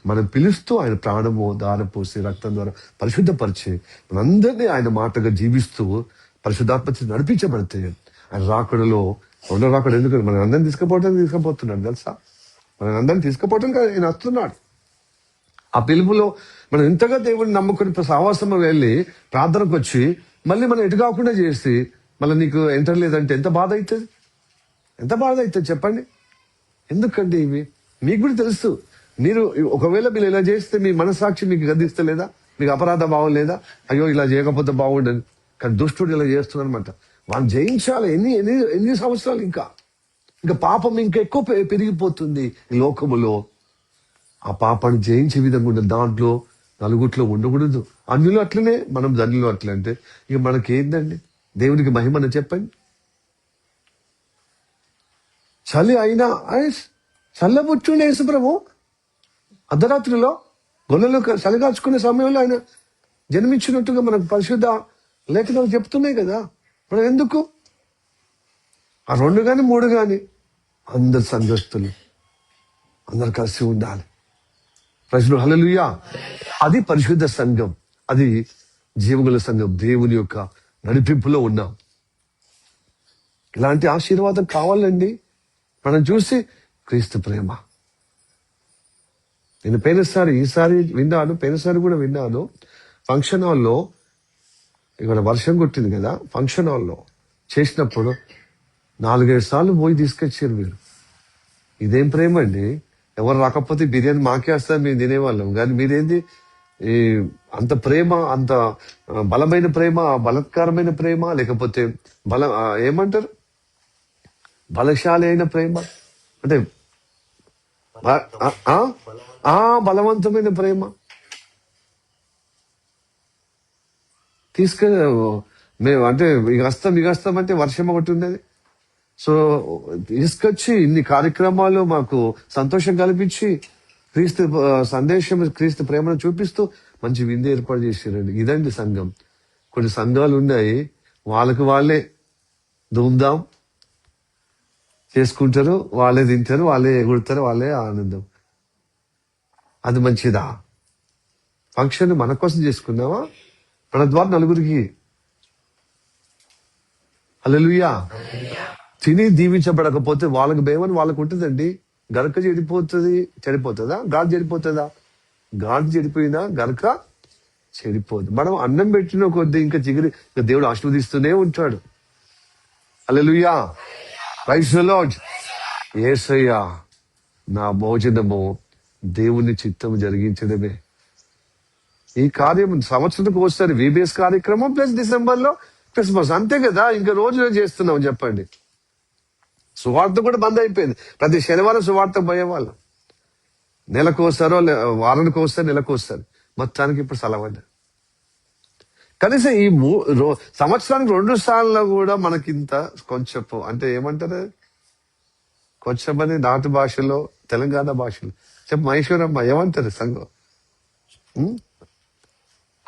మనం పిలుస్తూ ఆయన ప్రాణము దారపోసి రక్తం ద్వారా పరిశుద్ధపరిచి మనందరినీ ఆయన మాటగా జీవిస్తూ పరిశుద్ధాత్మ నడిపించబడితే ఆయన రాకడలో రాకడ ఎందుకంటే మన అందరిని తీసుకుపోతున్నాడు తెలుసా? మన అందరిని తీసుకుపోవటానికి ఆయన వస్తున్నాడు. ఆ పిలుపులో మనం ఎంతగా దేవుడిని నమ్ముకుని సహవాసం వెళ్ళి ప్రార్థనకు వచ్చి మళ్ళీ మనం ఎటు కాకుండా చేసి మళ్ళీ నీకు ఎంటర్ లేదంటే ఎంత బాధ అవుతుంది చెప్పండి? ఎందుకండి ఇవి మీకు కూడా తెలుసు. ఒకవేళ మీరు ఇలా చేస్తే మీ మనసాక్షి మీకు గద్దిస్తలేదా? మీకు అపరాధ భావం లేదా? అయ్యో ఇలా చేయకపోతే బాగుండదు. కానీ దుష్టుడు ఇలా చేస్తున్నారనమాట. వాళ్ళు జయించాలి. ఎన్ని సంవత్సరాలు ఇంకా పాపం ఇంకా ఎక్కువ పెరిగిపోతుంది ఈ లోకములో. ఆ పాపాన్ని జయించే విధంగా ఉండదు. దాంట్లో నలుగుట్లో ఉండకూడదు. అన్యులు అట్లనే, మనం ధన్యులు అట్లే. అంటే ఇక మనకేందండి? దేవునికి మహిమని చెప్పండి. చలి అయినా చల్లబుచ్చుండే యేసుప్రభు అర్ధరాత్రిలో గొల్లలు చలిగాచుకునే సమయంలో ఆయన జన్మించినట్టుగా మనకు పరిశుద్ధ లేఖనాలు చెప్తున్నాయి కదా. మనం ఎందుకు ఆ 2 గాని 3 గాని అందరు సంఘస్థులు అందరు కలిసి ఉండాలి. ప్రజలు హల్లెలూయా. అది పరిశుద్ధ సంఘం, అది జీవగల సంఘం. దేవుని యొక్క నడిపింపులో ఉన్నాం. ఇలాంటి ఆశీర్వాదం కావాలండి. మనం చూసి క్రీస్తు ప్రేమ. నేను ఈసారి విన్నాను, పోయినసారి కూడా విన్నాను. ఫంక్షన్ హాల్లో ఇక్కడ వర్షం కొట్టింది కదా, ఫంక్షన్ హాల్లో చేసినప్పుడు 4-5 సార్లు పోయి తీసుకొచ్చారు మీరు. ఇదేం ప్రేమ అండి? ఎవరు రాకపోతే బిర్యానీ మాకే వస్తుంది, మేము తినేవాళ్ళం. కానీ మీరేంది ఈ అంత ప్రేమ, అంత బలమైన ప్రేమ, బలత్కారమైన ప్రేమ, లేకపోతే ఏమంటారు బలశాలి అయిన ప్రేమ అంటే బలవంతమైన ప్రేమ మేము అంటే ఇక వస్తాం అంటే వర్షం ఒకటి ఉన్నది. సో తీసుకొచ్చి ఇన్ని కార్యక్రమాలు మాకు సంతోషం కల్పించి క్రీస్తు సందేశం, క్రీస్తు ప్రేమను చూపిస్తూ మంచి విందు ఏర్పాటు చేశారండి. ఇదండి సంఘం. కొన్ని సంఘాలు ఉన్నాయి, వాళ్ళే ధూమ్ధాం చేసుకుంటారు, వాళ్ళే తింటారు, వాళ్ళే ఎగురుతారు, వాళ్ళే ఆనందం. అది మంచిదా? ఫంక్షన్ మన కోసం చేసుకున్నావా? మన ద్వారా నలుగురికి హల్లెలూయా. తిని దీవించబడకపోతే వాళ్ళకి భయమని వాళ్ళకు ఉంటుందండి. గరక చెడిపోతుందా? గాడి చెడిపోతుందా? గాడి చెడిపోయినా గరక చెడిపోదు. మనం అన్నం పెట్టిన కొద్దీ ఇంకా దేవుడు ఆశీర్వదిస్తూనే ఉంటాడు. హల్లెలూయా. Praise the lord. యేసయ్యా, నా భోజనము దేవుని చిత్తము జరిగించడమే. ఈ కార్యం సంవత్సరానికి ఒకసారి VBS కార్యక్రమం ప్లస్ డిసెంబర్లో క్రిస్మస్, అంతే కదా. ఇంకా రోజులో చేస్తున్నాం చెప్పండి. సువార్త కూడా బంద్ అయిపోయింది. ప్రతి శనివారం సువార్త పోయేవాళ్ళం. నెలకోసారో వారానికి ఒకసారి, నెలకోసారి. మొత్తానికి ఇప్పుడు సెలవండి. కనీసం ఈ సంవత్సరానికి 2 సార్లు కూడా మనకింత కొంచెం అంటే ఏమంటారు, కొంచెం అని నాటు భాషలో, తెలంగాణ భాషలో చెప్పు మహేశ్వరమ్మ ఏమంటారు సంఘం?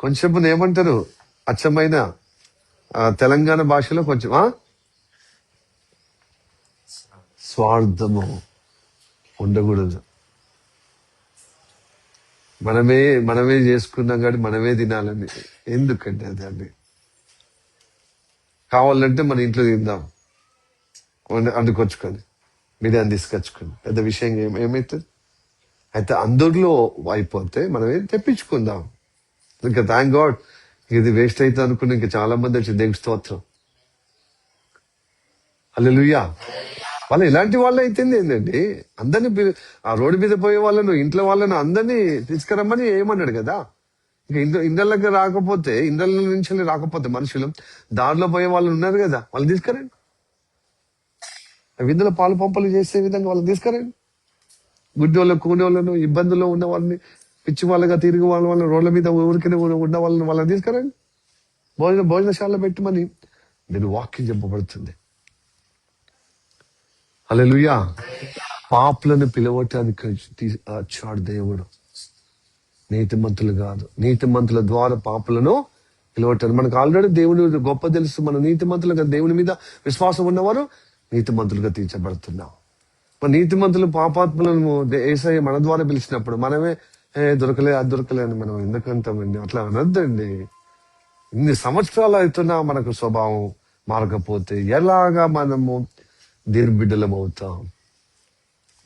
కొంచెం ఏమంటారు అచ్చమైన తెలంగాణ భాషలో? కొంచెం స్వార్థము ఉండకూడదు. మనమే చేసుకున్నాం కాబట్టి మనమే తినాలని ఎందుకంటే అదండి. కావాలంటే మన ఇంట్లో తిందాం, అందుకొచ్చుకొని బిర్యానీ తీసుకొచ్చుకొని, పెద్ద విషయం ఏమవుతుంది? అయితే అందరిలో అయిపోతే మనమే తెప్పించుకుందాం. ఇంకా థ్యాంక్ గాడ్, ఇది వేస్ట్ అయితే అనుకుని ఇంకా చాలా మంది వచ్చి దేవుని స్తోత్రం. హల్లెలూయా. వాళ్ళు ఇలాంటి వాళ్ళు అయితే ఏంటండి, అందరినీ ఆ రోడ్డు మీద పోయే వాళ్ళను, ఇంట్లో వాళ్ళను అందరినీ తీసుకురమ్మని ఏమన్నాడు కదా. ఇంకా ఇండ్లకి రాకపోతే, ఇండ్ల నుంచి రాకపోతే మనుషులు దారిలో పోయే వాళ్ళు ఉన్నారు కదా, వాళ్ళు తీసుకురండి. విందులో పాలు పంపలు చేసే విధంగా వాళ్ళని తీసుకురండి. గుడ్డోళ్ళు, కూనోళ్ళను, ఇబ్బందుల్లో ఉన్న వాళ్ళని, పిచ్చి వాళ్ళగా తిరిగి వాళ్ళని, రోడ్ల మీద ఊరికనే ఉన్న వాళ్ళని తీసుకురండి. భోజనశాలలో పెట్టమని నేను వాక్యం చెప్పబడుతుంది. హల్లెలూయా. పాపులను పిలవటానికి వచ్చాడు దేవుడు, నీతిమంతులు కాదు. నీతిమంతుల ద్వారా పాపులను పిలవటానికి. మనకు ఆల్రెడీ దేవుని గొప్ప తెలుసు. మన నీతిమంతులుగా దేవుని మీద విశ్వాసం ఉన్నవారు నీతిమంతులుగా తీర్చబడుతున్నాం. మన నీతిమంతులు పాపాత్ములను యేసయ్య మన ద్వారా పిలిచినప్పుడు మనమే దొరకలే, అది దొరకలే అని మనం ఎందుకంటామండి? అట్లా అనొద్దండి. ఇన్ని సంవత్సరాలు అవుతున్నా మనకు స్వభావం మారకపోతే ఎలాగా మనము దేవుని బిడ్డలం అవుతాం?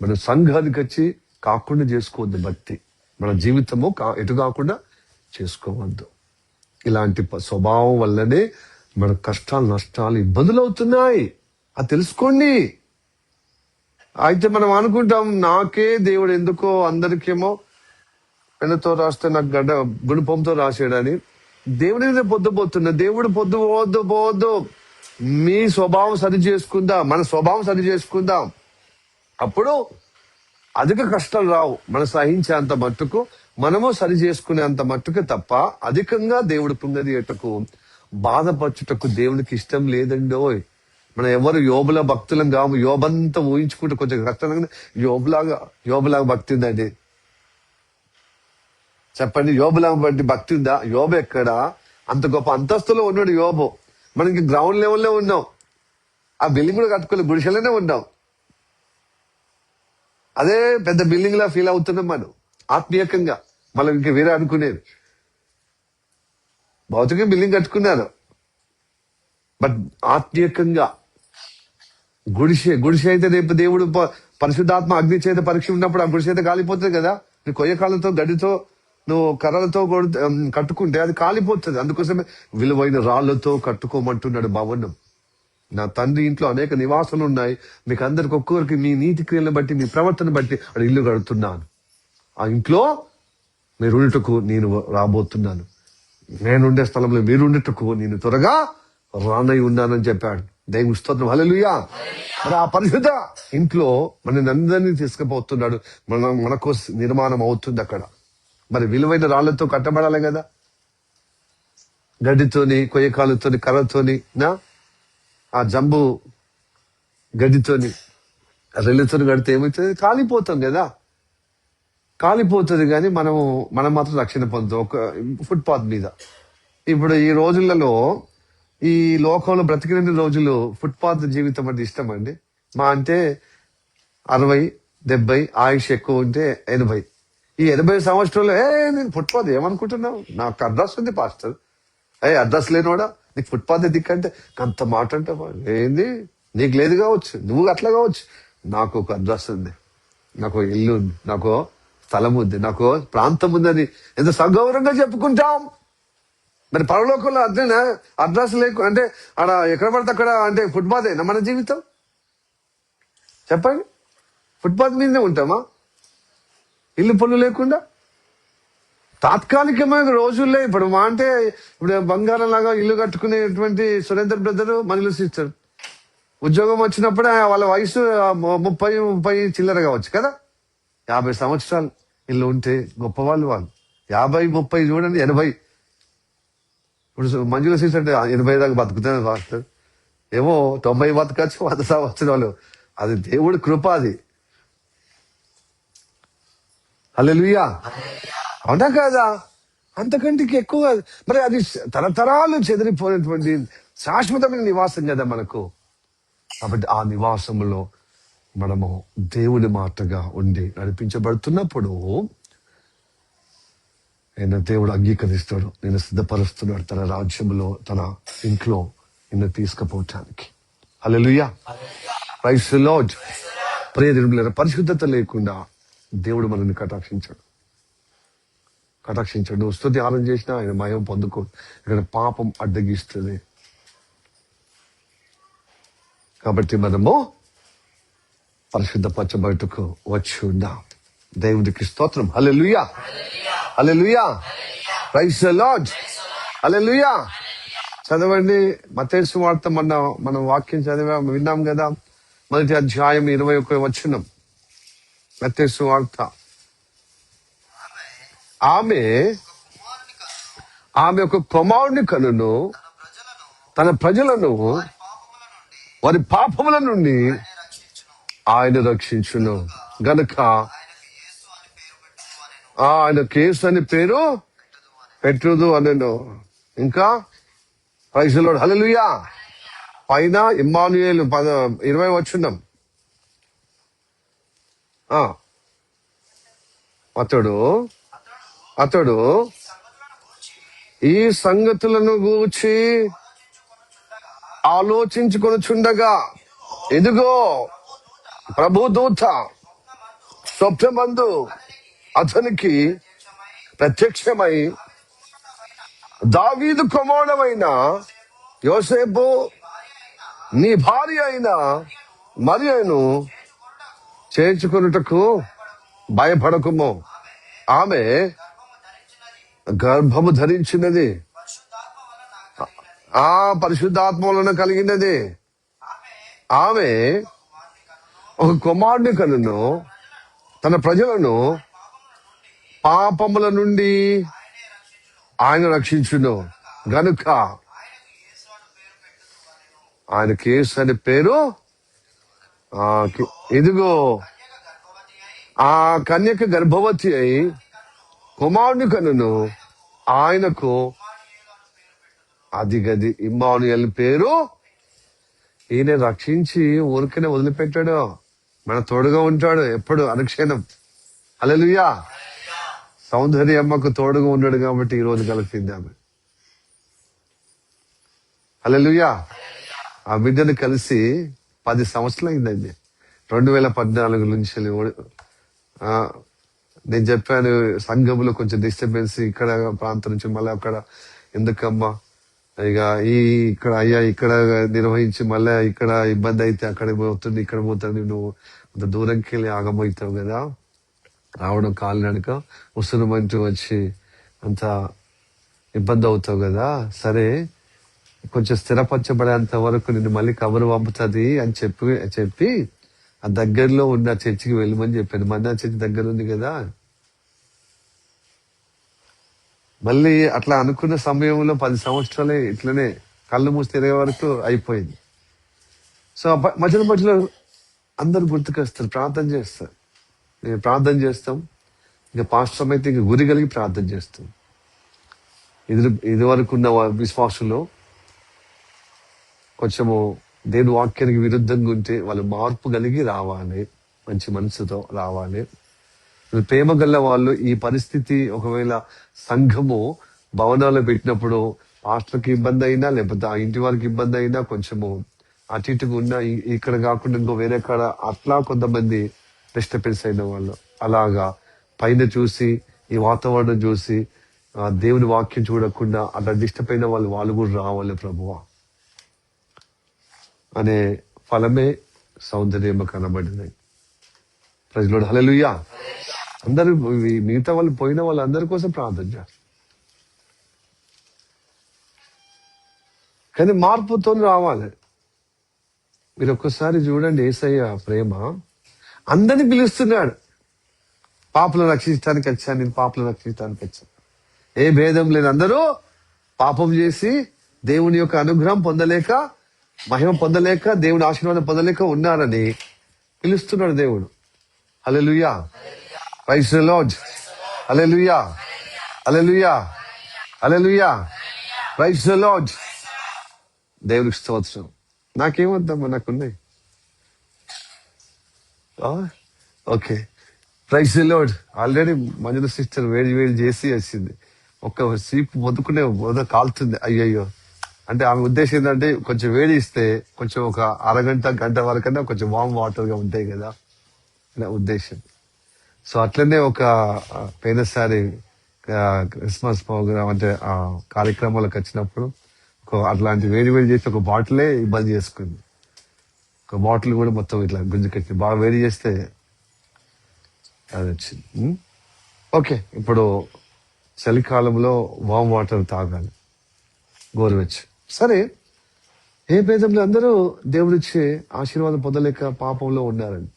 మన సంఘానికి వచ్చి కాకుండా చేసుకోవద్దు భక్తి. మన జీవితము ఎటు కాకుండా చేసుకోవద్దు. ఇలాంటి స్వభావం వల్లనే మన కష్టాలు, నష్టాలు, ఇబ్బందులు అవుతున్నాయి. అది తెలుసుకోండి. అయితే మనం అనుకుంటాం నాకే దేవుడు ఎందుకో, అందరికేమో పెన్నుతో రాస్తే నాకు గుణపంతో రాసాడని. దేవుడి మీద పొద్దుపోతున్నా. దేవుడు పోవద్దు. మీ స్వభావం సరి చేసుకుందాం, మన స్వభావం సరి చేసుకుందాం. అప్పుడు అధిక కష్టాలు రావు. మనం సహించేంత మట్టుకు, మనము సరి చేసుకునేంత మట్టుకు తప్ప అధికంగా దేవుడి కుంగదీయటకు, బాధపరచుటకు దేవునికి ఇష్టం లేదండి. మనం ఎవరు యోబుల భక్తులం కాము. యోబంతా ఊహించుకుంటే కొంచెం కష్టంగా యోబులాగా భక్తి ఉందండి. చెప్పండి, యోబులా బట్టి భక్తి ఉందా? యోబు ఎక్కడ? అంత గొప్ప అంతస్తులో ఉన్నాడు యోబు. మనకి గ్రౌండ్ లెవెల్లో ఉన్నాం. ఆ బిల్డింగ్ కూడా కట్టుకోలేదు, గుడిసెలోనే ఉన్నాం. అదే పెద్ద బిల్డింగ్ లా ఫీల్ అవుతున్నాం మనం ఆత్మీయకంగా. మనం ఇంక వేరే అనుకునేది. భౌతిక బిల్డింగ్ కట్టుకున్నారు, బట్ ఆత్మీయకంగా గుడిసె అయితే రేపు దేవుడు పరిశుద్ధాత్మ అగ్ని చేత పరీక్ష ఉన్నప్పుడు ఆ గుడిసె అయితే కాలిపోతుంది కదా. నువ్వు కొయ్యకాలతో గడితో నువ్వు కర్రలతో కట్టుకుంటే అది కాలిపోతుంది. అందుకోసమే విలువైన రాళ్లతో కట్టుకోమంటున్నాడు భవనం. నా తండ్రి ఇంట్లో అనేక నివాసాలు ఉన్నాయి, మీకు అందరికి ఒక్కొక్కరికి మీ నీతి క్రియలను బట్టి మీ ప్రవర్తన బట్టి అది ఇల్లు కడుతున్నాను. ఆ ఇంట్లో మీరుండుటకు నేను రాబోతున్నాను. నేనుండే స్థలంలో మీరుండుటకు నేను త్వరగా రానై ఉన్నానని చెప్పాడు. దేవుని స్తోత్రం, హల్లెలూయా. మరి ఆ పరిశుద్ధ ఇంట్లో మన అందరినీ తీసుకుపోతున్నాడు. మనకు నిర్మాణం అవుతుంది అక్కడ. మరి విలువైన రాళ్లతో కట్టబడాలి కదా, గడ్డితోని, కొయ్యకాలతోని, కర్రతోని, ఆ జంబు గడ్డితోని, రెల్లితోని కడితే ఏమవుతుంది? కాలిపోతాం కదా, కాలిపోతుంది. కానీ మనం మాత్రం రక్షణ పొందుతాం ఒక ఫుట్పాత్ మీద. ఇప్పుడు ఈ రోజులలో, ఈ లోకంలో బ్రతికిన రోజులు ఫుట్పాత్ జీవితం అంటే ఇష్టం అండి. మా అంటే 60-70 ఆయుష్ ఎక్కువ ఉంటే 80. ఈ 80 సంవత్సరాలు నేను ఫుట్పాత్ ఏమనుకుంటున్నావు? నాకు అడ్రస్ ఉంది పాస్టర్. అడ్రస్ లేనివాడా నీకు ఫుట్పాత్ దిక్కంటే అంత మాట అంటే ఏంది? నీకు లేదు కావచ్చు, నువ్వు అట్లా కావచ్చు. నాకు ఒక అడ్రస్ ఉంది, నాకు ఇల్లు ఉంది, నాకు స్థలం ఉంది, నాకు ప్రాంతం ఉందని ఎంత సగౌరవంగా చెప్పుకుంటాం. మరి పరలోకంలో అట్లనే అడ్రస్ లేకు అంటే ఆడ ఎక్కడ పడితే అక్కడ అంటే ఫుట్పాత్ అయినా మన జీవితం? చెప్పండి, ఫుట్పాత్ మీదనే ఉంటామా ఇల్లు పనులు లేకుండా? తాత్కాలికమైన రోజుల్లో ఇప్పుడు మా అంటే ఇప్పుడు బంగారం లాగా ఇల్లు కట్టుకునేటువంటి సురేందర్ బ్రదర్, మనీలు సిస్టర్ ఉద్యోగం వచ్చినప్పుడే వాళ్ళ వయసు 30 చిల్లర కావచ్చు కదా. 50 సంవత్సరాలు ఇల్లు ఉంటే గొప్పవాళ్ళు వాళ్ళు. 50-30 చూడండి, 80. ఇప్పుడు మంజుల సిస్టర్ అంటే 80 దాకా బతుకుతుంది మాస్టర్. ఏమో 90 బతకచ్చు, 100 సంవత్సరాలు. అది దేవుడి కృప అది. హల్లెలూయా, అవునా కదా? అంతకంటే ఎక్కువ. మరి అది తరతరాలు చెదిరిపోయినటువంటి శాశ్వతమైన నివాసం కదా మనకు. కాబట్టి ఆ నివాసంలో మనము దేవుని మాటగా ఉండి నడిపించబడుతున్నప్పుడు ఆయన దేవుడు అంగీకరిస్తాడు. నేను సిద్ధపరుస్తున్నాడు తన రాజ్యంలో, తన ఇంట్లో నిన్ను తీసుకుపోవటానికి. హల్లెలూయా, ప్రైజ్ ది లార్డ్. ప్రియదేవులారా, పరిశుద్ధత లేకుండా దేవుడు మనల్ని కటాక్షించాడు. నువ్వు స్తుతి ఆరం చేసినా ఆయన మయం పొందుకో. ఇక్కడ పాపం అడ్డగిస్తుంది. కాబట్టి మనము పరిశుద్ధపరచబడుటకు వచ్చి ఉన్నాం. దేవుడికి స్తోత్రం. Hallelujah, hallelujah, praise the lord, హల్లెలూయా. చదవండి మత్తయి సువార్త. మనం వాక్యం విన్నాం కదా, 1వ అధ్యాయం 21వ వచనం. మత్తయి సువార్త. ఆమె ఒక కుమారుని కనును, తన ప్రజలను వారి పాపముల నుండి ఆయన రక్షించును గనుక ఆయన కేసు అని పేరు పెట్టుదు అనెను. ఇంకా ప్రైజ్ ది లార్డ్, హల్లెలూయా. పైన ఇమ్మానుయేలు 20 వచనం. అతడు ఈ సంగతులను గూర్చి ఆలోచించుకొనుచుండగా ఇదిగో ప్రభుదూత స్వప్నమందు అతనికి ప్రత్యక్షమై, దావీదు కుమారుడైన యోసేపు, నీ భార్య అయిన మరియను చేర్చుకొనుటకు భయపడకుము. ఆమె గర్భము ధరించినది, ఆ పరిశుద్ధాత్మ వలన కలిగినది. ఆమె ఒక కుమారుని కనును, తన ప్రజలను పాపముల నుండి ఆయన రక్షించును గనుక ఆయన కేసు అని పేరు. ఇదిగో ఆ కన్యక గర్భవతి అయి కుమారుని కనును, ఆయనకు అది గది ఇమ్మానుయేలు పేరు. ఈయన రక్షించి ఊరికనే వదిలిపెట్టాడు, మన తోడుగా ఉంటాడు ఎప్పుడు అనుక్షణం. హల్లెలూయా. సౌందర్య అమ్మకు తోడుగా ఉన్నాడు కాబట్టి ఈ రోజు కలిసింది ఆమె. హల్లెలూయా. ఆ బిడ్డను కలిసి 10 సంవత్సరాలు అయిందండి. 2014 నుంచి నేను చెప్పాను, సంఘంలో కొంచెం డిస్టర్బెన్స్, ఇక్కడ ప్రాంతం నుంచి మళ్ళీ అక్కడ ఎందుకమ్మా ఇక ఇక్కడ అయ్యా ఇక్కడ నిర్వహించి మళ్ళీ ఇక్కడ ఇబ్బంది అయితే అక్కడ పోతుంది, ఇక్కడ పోతుంది, నువ్వు అంత దూరంకి వెళ్ళి ఆగమవుతావు కదా, రావడం కాలినడక ఉసురుమంటూ వచ్చి అంత ఇబ్బంది అవుతావు కదా, సరే కొంచెం స్థిరపరచబడేంత వరకు నిన్ను మళ్ళీ కబరు పంపుతుంది అని చెప్పి ఆ దగ్గరలో ఉన్న చర్చికి వెళ్ళమని చెప్పాను. మన్నా చర్చి దగ్గర ఉంది కదా. మళ్ళీ అట్లా అనుకున్న సమయంలో 10 సంవత్సరాలే ఇట్లనే కళ్ళు మూసి తిరిగే వరకు అయిపోయింది. సో మధ్యలో అందరు గుర్తుకొస్తారు, ప్రార్థన చేస్తారు. నేను ప్రార్థన చేస్తాం, ఇక పాస్టర్ అయితే ఇక గురి కలిగి ప్రార్థన చేస్తాం. ఇది వరకు ఉన్న విశ్వాసులు కొంచెము దేవుని వాక్యానికి విరుద్ధంగా ఉంటే వాళ్ళు మార్పు కలిగి రావాలి, మంచి మనసుతో రావాలి. ప్రేమ గల్ల వాళ్ళు ఈ పరిస్థితి ఒకవేళ సంఘము భవనాలు పెట్టినప్పుడు పాస్టర్కి ఇబ్బంది అయినా లేకపోతే ఆ ఇంటి వారికి ఇబ్బంది అయినా కొంచెము అటు ఇటుగా ఉన్నా ఇక్కడ కాకుండా ఇంకో వేరే కాడ అట్లా కొంతమంది డిస్టర్బెన్స్ అయిన వాళ్ళు అలాగా పైన చూసి ఈ వాతావరణం చూసి దేవుని వాక్యం చూడకుండా అట్లా డిస్టర్బ్ అయిన వాళ్ళు కూడా రావాలి ప్రభువా అనే ఫలమే సౌందర్యం కనబడినాయి. ప్రజలు హల్లెలూయా. అందరూ మిగతా వాళ్ళు పోయిన వాళ్ళందరి కోసం ప్రార్థన చేస్తారు, కానీ మార్పుతో రావాలి. మీరు ఒక్కసారి చూడండి, యేసయ్య ప్రేమ అందరిని పిలుస్తున్నాడు. పాపలను రక్షించడానికి వచ్చాను, నేను పాపలను రక్షించడానికి వచ్చాను. ఏ భేదం లేదు, అందరూ పాపం చేసి దేవుని యొక్క అనుగ్రహం పొందలేక, మహిమ పొందలేక, దేవుని ఆశీర్వాదం పొందలేక ఉన్నారని పిలుస్తున్నాడు దేవుడు. Hallelujah. Praise the lord. Hallelujah. Hallelujah. Hallelujah. Praise the lord. దేవునికి స్తోత్రం. నాకేమొద్దమ్మా, నాకున్నాయి. Okay, praise the lord. Already Manjula sister వేడి చేసి వచ్చింది. ఒక్క సీపు మొదకునే కాలుతుంది. అయ్యయ్యో అంటే ఆమె ఉద్దేశం ఏంటంటే కొంచెం వేడి ఇస్తే కొంచెం ఒక అరగంట గంట వరకన్నా కొంచెం వామ్ వాటర్ గా ఉంటాయి కదా నా ఉద్దేశం. సో అట్లనే ఒక పోయినసారి క్రిస్మస్ ప్రోగ్రామ్ అంటే ఆ కార్యక్రమాలకు వచ్చినప్పుడు అట్లాంటి వేడి చేసి ఒక బాటిలే ఇబ్బంది చేసుకుంది. ఒక బాటిల్ కూడా మొత్తం ఇట్లా గుంజుకెట్టి బాగా వేడి చేస్తే అది వచ్చింది. ఓకే, ఇప్పుడు చలికాలంలో వామ్ వాటర్ తాగాలి, గోరువెచ్చు. సరే, ఏ భేదంలో అందరూ దేవుడిచ్చే ఆశీర్వాదం పొందలేక పాపంలో ఉన్నారని.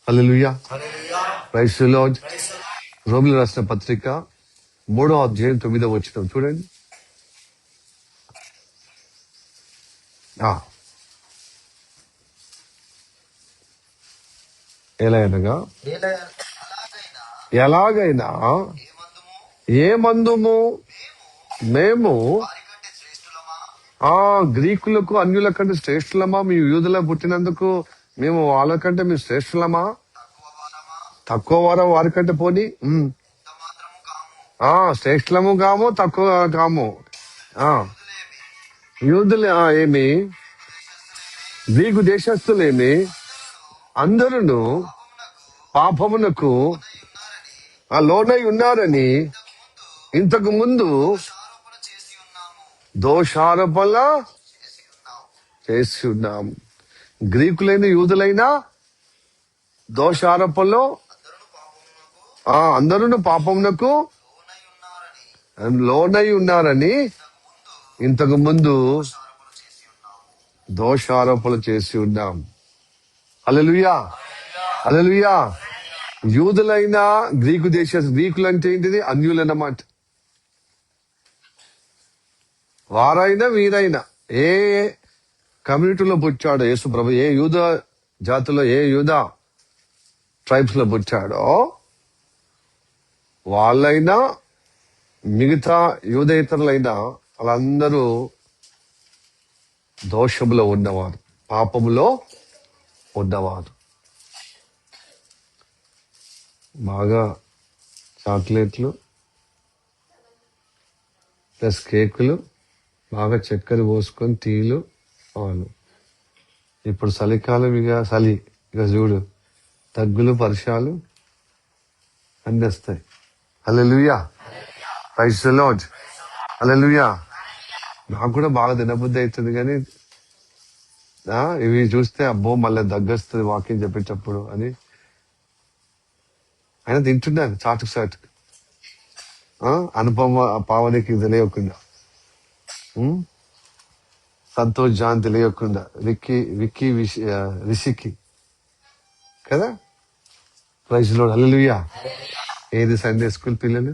హల్లెలూయా. Praise the lord. రోమిలకు రాసిన పత్రిక 3వ అధ్యాయం 9వ వచనం చూడండి. ఎలాగైనా ఏ మందుము మేము గ్రీకులకు అన్యుల కంటే శ్రేష్ఠులమా? మీ యూదుల పుట్టినందుకు మేము వాళ్ళకంటే మేము శ్రేష్ఠులమా? తక్కువ వారం వారికంటే పోనీ శ్రేష్ఠులము కాము, తక్కువ కాము. యూదులు ఏమి, గ్రీకు దేశస్తులేమి, అందరూ పాపమునకు లోనై ఉన్నారని ఇంతకు ముందు దోషారోపణ చేసి ఉన్నాం. గ్రీకులైన యూదులైనా దోషారోపణలో అందరూ పాపమునకు లోనై ఉన్నారని ఇంతకు ముందు దోషారోపణ చేసి ఉన్నాం. హల్లెలూయా. హల్లెలూయా. యూదులైనా గ్రీకు గ్రీకులు అంటే ఏంటిది? అన్యులన్నమాట. వారైనా వీరైనా ఏ కమ్యూనిటీలో పుట్టాడో యేసు ప్రభు, ఏ యూద జాతిలో ఏ యూద ట్రైబ్స్ లో పుట్టాడో వాళ్ళైనా మిగతా యూదేతరులైనా వాళ్ళందరూ దోషంలో ఉన్నవారు, పాపములో ఉన్నవారు. బాగా చాక్లెట్లు ప్లస్ కేకులు, బాగా చక్కెర పోసుకొని టీలు, పాలు. ఇప్పుడు చలికాలం, ఇక చూడు, దగ్గులు, వర్షాలు అన్నీ వస్తాయి. హల్లెలూయా, ప్రైజ్ ది లార్డ్. హల్లెలూయా. నాకు కూడా బాగా తినబుద్ధి అవుతుంది, కానీ ఇవి చూస్తే అబ్బో మళ్ళీ దగ్గొస్తుంది వాకింగ్ చెప్పేటప్పుడు అని ఆయన తింటున్నాను చాటుకు చాటుకు. అనుపమ పావనికి తెలియకుండా, సంతోష్ జాన్ తెలియకుండా, విక్కీ రిషికి కదా. ప్రైజ్ లో హల్లెలూయా. ఏది సండే స్కూల్ పిల్లలు,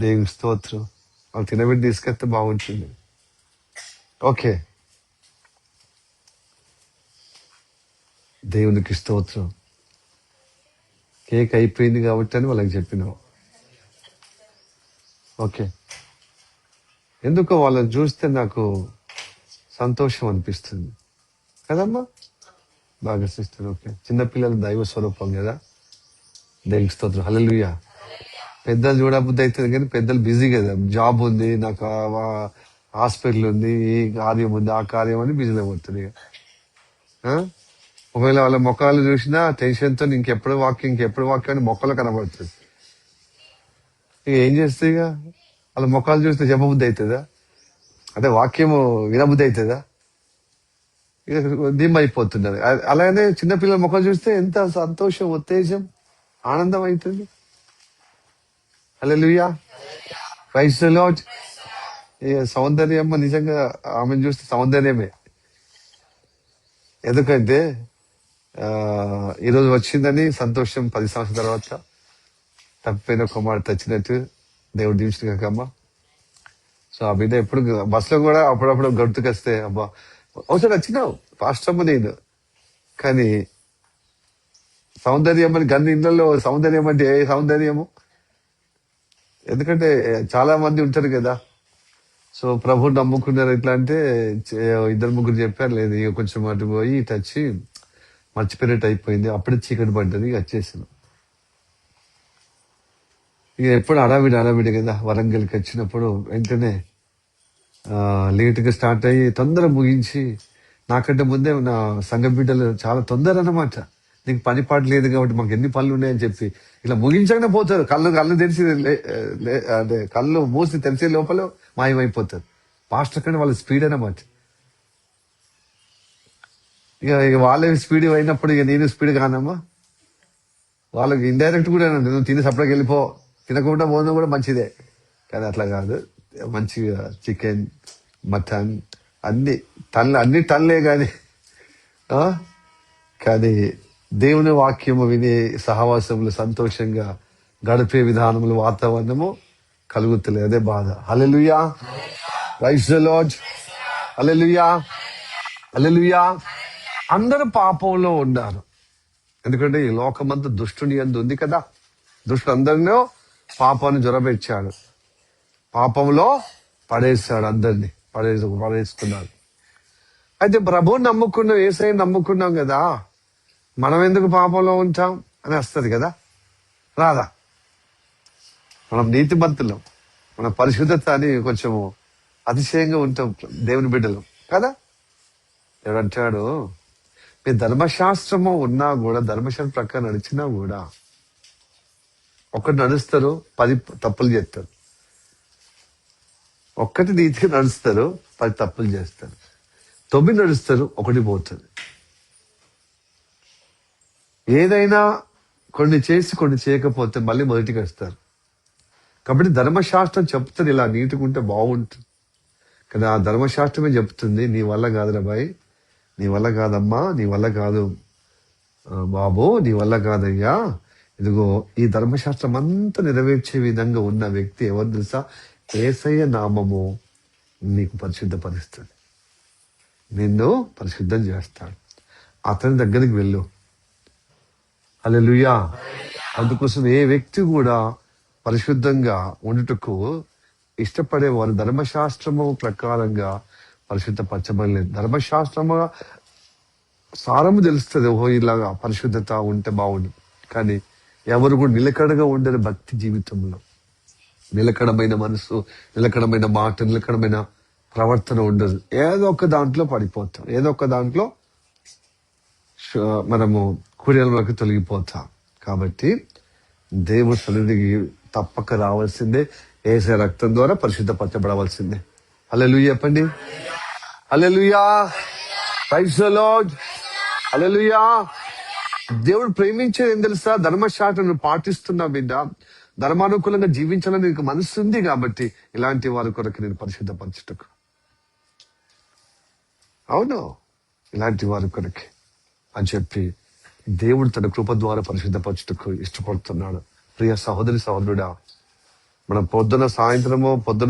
దేవుని స్తోత్రం. వాళ్ళు తినబెట్టి తీసుకెళ్తే బాగుంటుంది. ఓకే, దేవునికి స్తోత్రం. కేక్ అయిపోయింది కాబట్టి అని వాళ్ళకి చెప్పినావు. ఓకే, ఎందుకో వాళ్ళని చూస్తే నాకు సంతోషం అనిపిస్తుంది కదమ్మా. బాగా సిస్టర్. ఓకే, చిన్నపిల్లలు దైవ స్వరూపం కదా. దేవునికి స్తోత్రం. హల్లెలూయా. పెద్దలు చూడబుద్ధి అవుతుంది, కానీ పెద్దలు బిజీ కదా. జాబ్ ఉంది, నాకు హాస్పిటల్ ఉంది, ఈ కార్యం ఉంది, ఆ కార్యం అని బిజీలో పడుతుంది. ఒకవేళ వాళ్ళ మొక్కలు చూసినా టెన్షన్తో ఇంకెప్పుడు వాక్యం అని మొక్కలు కనబడుతుంది. ఇక ఏం చేస్తే ఇక వాళ్ళ మొక్కలు చూస్తే చెప్పబుద్ధి అవుతుందా? అంటే వాక్యము వినబుద్ధి అవుతుందా? ఇక దిమ్ అయిపోతున్నది. అలానే చిన్నపిల్లల మొక్కలు చూస్తే ఎంత సంతోషం, ఉత్తేజం, ఆనందం అవుతుంది. హల్లెలూయా, ప్రైజ్ ది లార్డ్. సౌందర్యమ్మ నిజంగా ఆమెను చూస్తే సౌందర్యమే. ఎందుకంటే ఈరోజు వచ్చిందని సంతోషం. 10 సంవత్సరాల తర్వాత తప్పిపోయిన కుమార్తె వచ్చినట్టు దేవుడు దీవించిన కాకమ్మ. సో ఆ బిడ్డ ఎప్పుడు బస్సులో కూడా అప్పుడప్పుడు గుర్తుకొస్తే, అబ్బా ఒకసారి వచ్చినావు పాస్టమ్మ నేను, కానీ సౌందర్యం అని గన్ని ఇళ్లలో సౌందర్యం అంటే ఏ సౌందర్యము? ఎందుకంటే చాలా మంది ఉంటారు కదా. సో ప్రభు నమ్ముకున్నారు. ఎట్లా అంటే 2-3 చెప్పారు, లేదు ఇక కొంచెం అటు పోయి ఇటు వచ్చి మర్చిపోయినట్టు అయిపోయింది. అప్పుడే చీకటి పడ్డది, ఇక వచ్చేసాను. ఇక ఎప్పుడు అడావిడి కదా. వరంగల్కి వచ్చినప్పుడు వెంటనే లేట్గా స్టార్ట్ అయ్యి తొందర ముగించి, నాకంటే ముందే నా సంఘ బిడ్డలు చాలా తొందర అన్నమాట. నీకు పని పాట లేదు కాబట్టి మాకు ఎన్ని పనులు ఉన్నాయని చెప్పి ఇలా ముగించగానే పోతారు. కళ్ళు తెరిచి అంటే కళ్ళు మూసి తెరిచే లోపల మాయమైపోతారు. పాస్టర్ కంటే వాళ్ళ స్పీడ్ అన్నమాట. ఇక వాళ్ళే స్పీడ్ అయినప్పుడు ఇక నేను స్పీడ్ కానమ్మా. వాళ్ళకి ఇండైరెక్ట్ కూడా నువ్వు తిని సపరేట్గా వెళ్ళిపో, తినకుండా పోవడం కూడా మంచిదే, కానీ అట్లా కాదు. మంచిగా చికెన్, మటన్ అన్ని టన్లే కానీ దేవుని వాక్యము వినే సహవాసములు, సంతోషంగా గడిపే విధానములు, వాతావరణము కలుగుతలేదు. అదే బాధ. హల్లెలూయా, ప్రైజ్ ది లార్డ్. హల్లెలూయా, హల్లెలూయా. అందరూ పాపంలో ఉన్నారు. ఎందుకంటే ఈ లోకమంతా దుష్టుని యందు ఉంది కదా. దుష్టుడు అందరినో పాపాన్ని జ్వరపెట్టాడు, పాపంలో పడేస్తాడు, అందరినీ పడేసుకున్నాడు. అయితే ప్రభువుని నమ్ముకున్నాం, యేసయ్యని నమ్ముకున్నాం కదా, మనం ఎందుకు పాపంలో ఉంటాం అని వస్తుంది కదా. రాదా? మనం నీతిమంతులం, మన పరిశుద్ధత అని కొంచెము అతిశయంగా ఉంటాం దేవుని బిడ్డలు కదా. ఎవడంటాడు, మీ ధర్మశాస్త్రము ఉన్నా కూడా, ధర్మశాస్త్రం ప్రకారం నడిచినా కూడా, ఒకటి నడుస్తారు 10 తప్పులు చేస్తారు. ఒక్కటి నీతిగా నడుస్తారు, 10 తప్పులు చేస్తారు. 9 నడుస్తారు, 1 పోతుంది. ఏదైనా కొన్ని చేసి కొన్ని చేయకపోతే మళ్ళీ మొదటికి వస్తారు. కాబట్టి ధర్మశాస్త్రం చెప్తుంది ఇలా నీతిగా ఉంటే బాగుంటుంది కదా. ఆ ధర్మశాస్త్రమే చెప్తుంది, నీ వల్ల కాదురా బాయ్, నీ వల్ల కాదమ్మా, నీ వల్ల కాదు బాబు, నీ వల్ల కాదయ్యా. ఇదిగో ఈ ధర్మశాస్త్రం అంతా నెరవేర్చే విధంగా ఉన్న వ్యక్తి ఎవరు తెలుసా? యేసయ్య నామము నీకు పరిశుద్ధపరుస్తుంది, నిన్ను పరిశుద్ధం చేస్తాడు. అతని దగ్గరికి వెళ్ళు. హల్లెలూయా, అందుకోసం ఏ వ్యక్తి కూడా పరిశుద్ధంగా ఉండుటకు ఇష్టపడేవారు ధర్మశాస్త్రము ప్రకారంగా పరిశుద్ధపరచబడలేదు. ధర్మశాస్త్రము సారము తెలుస్తుంది, ఓహో ఇలాగా పరిశుద్ధత ఉంటే బాగుండు. కానీ ఎవరు కూడా నిలకడగా ఉండరు భక్తి జీవితంలో. నిలకడమైన మనసు, నిలకడమైన మాట, నిలకడమైన ప్రవర్తన ఉండదు. ఏదో ఒక దాంట్లో పడిపోతాం, ఏదో ఒక దాంట్లో మనము కుర్యలకు తొలగిపోతాం. కాబట్టి దేవుడు సన్నిధికి తప్పక రావాల్సిందే. యేసు రక్తం ద్వారా పరిశుద్ధపరచబడవలసిందే. హల్లెలూయా చెప్పండి. హల్లెలూయా, ప్రైజ్ ది లార్డ్. హల్లెలూయా. దేవుడు ప్రేమించేది ఏం తెలుసా? ధర్మశాస్త్రం పాటిస్తున్నా బిడ్డ, ధర్మానుకూలంగా జీవించాలని నీకు మనసు ఉంది కాబట్టి ఇలాంటి వారి కొరకు నేను పరిశుద్ధపరచుటకు, అవును ఇలాంటి వారి కొరకే అని చెప్పి దేవుడు తన కృప ద్వారా పరిశుద్ధపరచుటకు ఇష్టపడుతున్నాడు. ప్రియ సహోదరి సహోదరుడా, మనం పొద్దున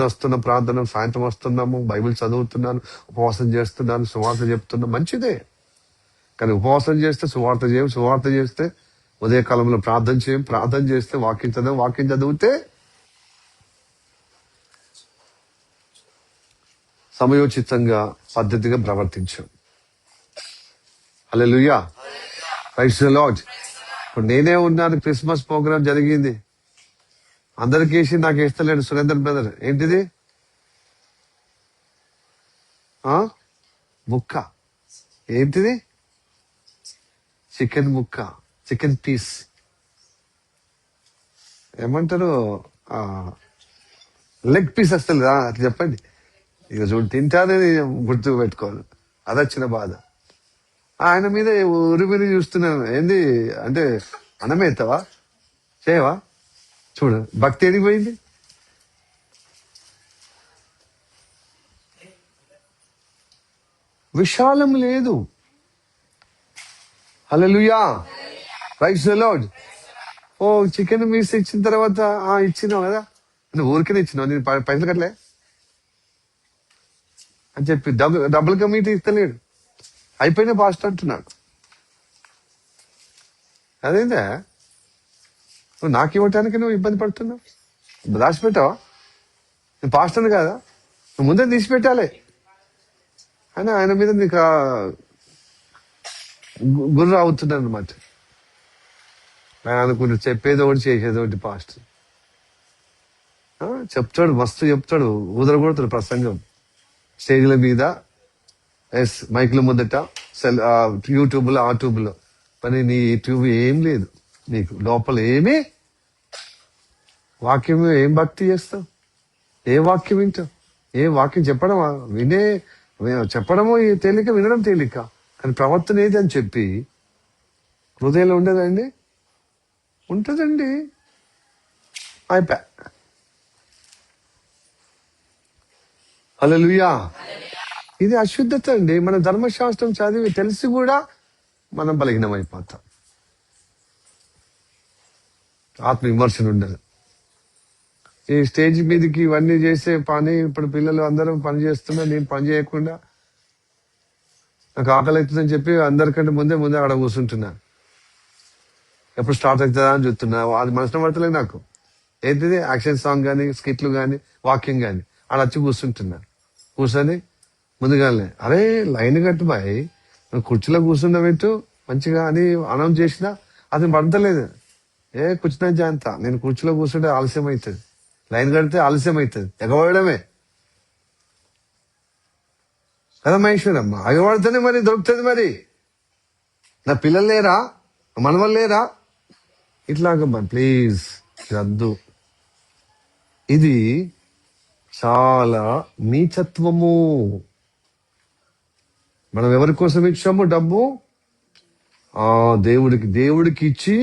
వస్తున్న ప్రార్థన, సాయంత్రం వస్తున్నాము, బైబిల్ చదువుతున్నాను, ఉపవాసం చేస్తున్నాను, సువార్త చెప్తున్నాను, మంచిదే. కానీ ఉపవాసం చేస్తే సువార్త చేయం, సువార్త చేస్తే ఉదయకాలంలో ప్రార్థన చేస్తే వాక్యం చదివితే సమయోచితంగా పద్ధతిగా ప్రవర్తించాం. హల్లెలూయా, ప్రైజ్ ది లార్డ్. ఇప్పుడు నేనే ఉన్నాను, క్రిస్మస్ ప్రోగ్రామ్ జరిగింది, అందరికి వేసి నాకు వేస్తలేడు సురేందర్ బ్రదర్. ఏంటిది ముక్క? ఏంటిది? చికెన్ ముక్క, చికెన్ పీస్, ఏమంటారు, లెగ్ పీస్ వస్తుంది అట్లా చెప్పండి. ఇక చూడు, తింటానే గుర్తు పెట్టుకోవాలి. అది వచ్చిన బాధ. ఆయన మీద ఉరిమిరి చూస్తున్నాను. ఏంది అంటే అన్నమేస్తావా, చేయవా? చూడు భక్తి ఎడిగిపోయింది. విశాలం లేదు. Hallelujah, praise the lord. ఓ చికెన్ పీస్ ఇచ్చిన తర్వాత ఇచ్చినావు కదా, నువ్వు ఊరికే ఇచ్చినావు, నేను పైసలు కట్టలే అని చెప్పి డబ్బులు కమిటీ ఇస్తలేడు. అయిపోయినా పాస్ట్ అంటున్నాడు. అదేందా నువ్వు నాకు ఇవ్వటానికి నువ్వు ఇబ్బంది పడుతున్నావు? దాచిపెట్టావా? నువ్వు పాస్టర్ కాదా? నువ్వు ముందే తీసిపెట్టాలి అని ఆయన మీద నీకు గుర్ర అవుతున్నాను అనమాట. ఆయన అనుకుంటే చెప్పేది ఒకటి చేసేది ఒకటి. పాస్టర్ చెప్తాడు, మస్తు చెప్తాడు, ఊదరగొడతాడు ప్రసంగం స్టేజ్ల మీద, మైక్ల ముందట, యూట్యూబ్ లో, ట్యూబ్ లో. కానీ నీ ట్యూబ్ ఏం లేదు, నీకు లోపల ఏమీ వాక్యం, ఏం భక్తి చేస్తావు? ఏ వాక్యం వింటావు? ఏ వాక్యం చెప్పడమా? చెప్పడము తేలిక, వినడం తేలిక, కానీ ప్రవర్తన ఏది అని చెప్పి హృదయంలో ఉండదండి. ఉంటుందండి. అయిపోయా. హల్లెలూయా. ఇది అశుద్ధత అండి. మన ధర్మశాస్త్రం చదివి తెలిసి కూడా మనం బలహీనమైపోతాం. ఆత్మ విమర్శన ఉండదు. ఈ స్టేజ్ మీదకి ఇవన్నీ చేసే పని, ఇప్పుడు పిల్లలు అందరూ పని చేస్తున్నా, నేను పని చేయకుండా నాకు ఆకలి అవుతుందని చెప్పి అందరికంటే ముందే ఆడ కూర్చుంటున్నాను. ఎప్పుడు స్టార్ట్ అవుతుందా అని చూస్తున్నా. అది మనసులో పడతలేదు నాకు. ఏంటిది యాక్షన్ సాంగ్ కానీ, స్కిట్లు కానీ, వాక్యం కానీ ఆడ వచ్చి కూర్చుంటున్నా. కూర్చొని ముందుగానే అరే లైన్ కట్టు బాయ్, కుర్చీలో కూర్చున్నా పెట్టు మంచిగా అని అనౌన్స్ చేసినా అది పడతలేదు. కూర్చున్నా జాంత, నేను కుర్చీలో కూర్చుంటే ఆలస్యం అవుతుంది, లైన్ కడితే ఆలస్యం అవుతుంది, ఎగబడమే కదా మహేశ్వరమ్మ. ఎగబడితేనే మరి దొరుకుతుంది. మరి నా పిల్లలు లేరా, మనవలు లేరా? ఇట్లాగమ్మా ప్లీజ్ రద్దు. ఇది చాలా నీచత్వము. మనం ఎవరి కోసం ఇచ్చాము డబ్బు? దేవుడికి ఇచ్చి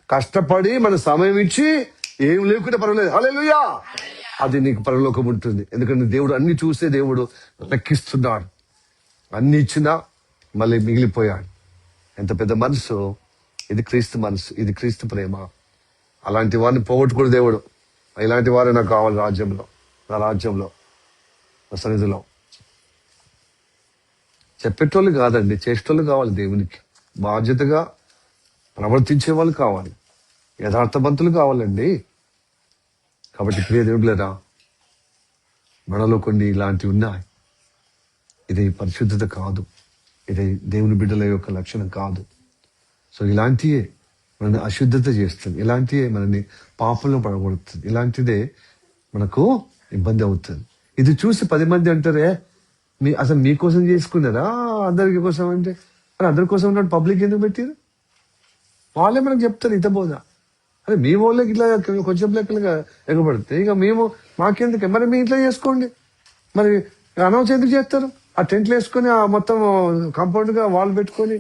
కష్టపడి మన సమయం ఇచ్చి ఏం లేకుంటే పర్వాలేదు, హల్లెలూయా, అది నీకు పరలోకం ఉంటుంది. ఎందుకంటే దేవుడు అన్ని చూసే దేవుడు లెక్కిస్తున్నాడు. అన్ని ఇచ్చినా మళ్ళీ మిగిలిపోయాడు. ఎంత పెద్ద మనసు ఇది! క్రీస్తు మనసు, ఇది క్రీస్తు ప్రేమ. అలాంటి వారిని పోగొట్టుకుని దేవుడు, ఇలాంటి వారే నాకు కావాలి రాజ్యంలో, నా సన్నిధిలో. చెప్పేటోళ్ళు కాదండి, చేసేటోళ్ళు కావాలి. దేవునికి బాధ్యతగా ప్రవర్తించే వాళ్ళు కావాలి. యథార్థవంతులు కావాలండి. కాబట్టి ప్రియ దేవుళ్ళరా, మనలో కొన్ని ఇలాంటివి ఉన్నాయి. ఇది పరిశుద్ధత కాదు, ఇది దేవుని బిడ్డల యొక్క లక్షణం కాదు. సో ఇలాంటియే మనల్ని అశుద్ధత చేస్తుంది, ఇలాంటివే మనల్ని పాపంలో పడగొడుతుంది, ఇలాంటిదే మనకు ఇబ్బంది అవుతుంది. ఇది చూసి 10 మంది అంటారే, అసలు మీకోసం చేసుకున్నారా అందరికి కోసం అంటే, మరి అందరి కోసం ఉన్నాడు పబ్లిక్ ఎందుకు పెట్టారు? వాళ్ళే మనకు చెప్తారు హితబోధ. అరే మీ వాళ్ళకి ఇట్లా కొంచెం లెక్కలుగా ఎగబడితే ఇక మేము మాకెందుకు, మరి మీ ఇంట్లో చేసుకోండి. మరి అనౌన్స్ ఎందుకు చేస్తారు? ఆ టెంట్లు వేసుకొని ఆ మొత్తం కాంపౌండ్ గా వాల్ పెట్టుకొని,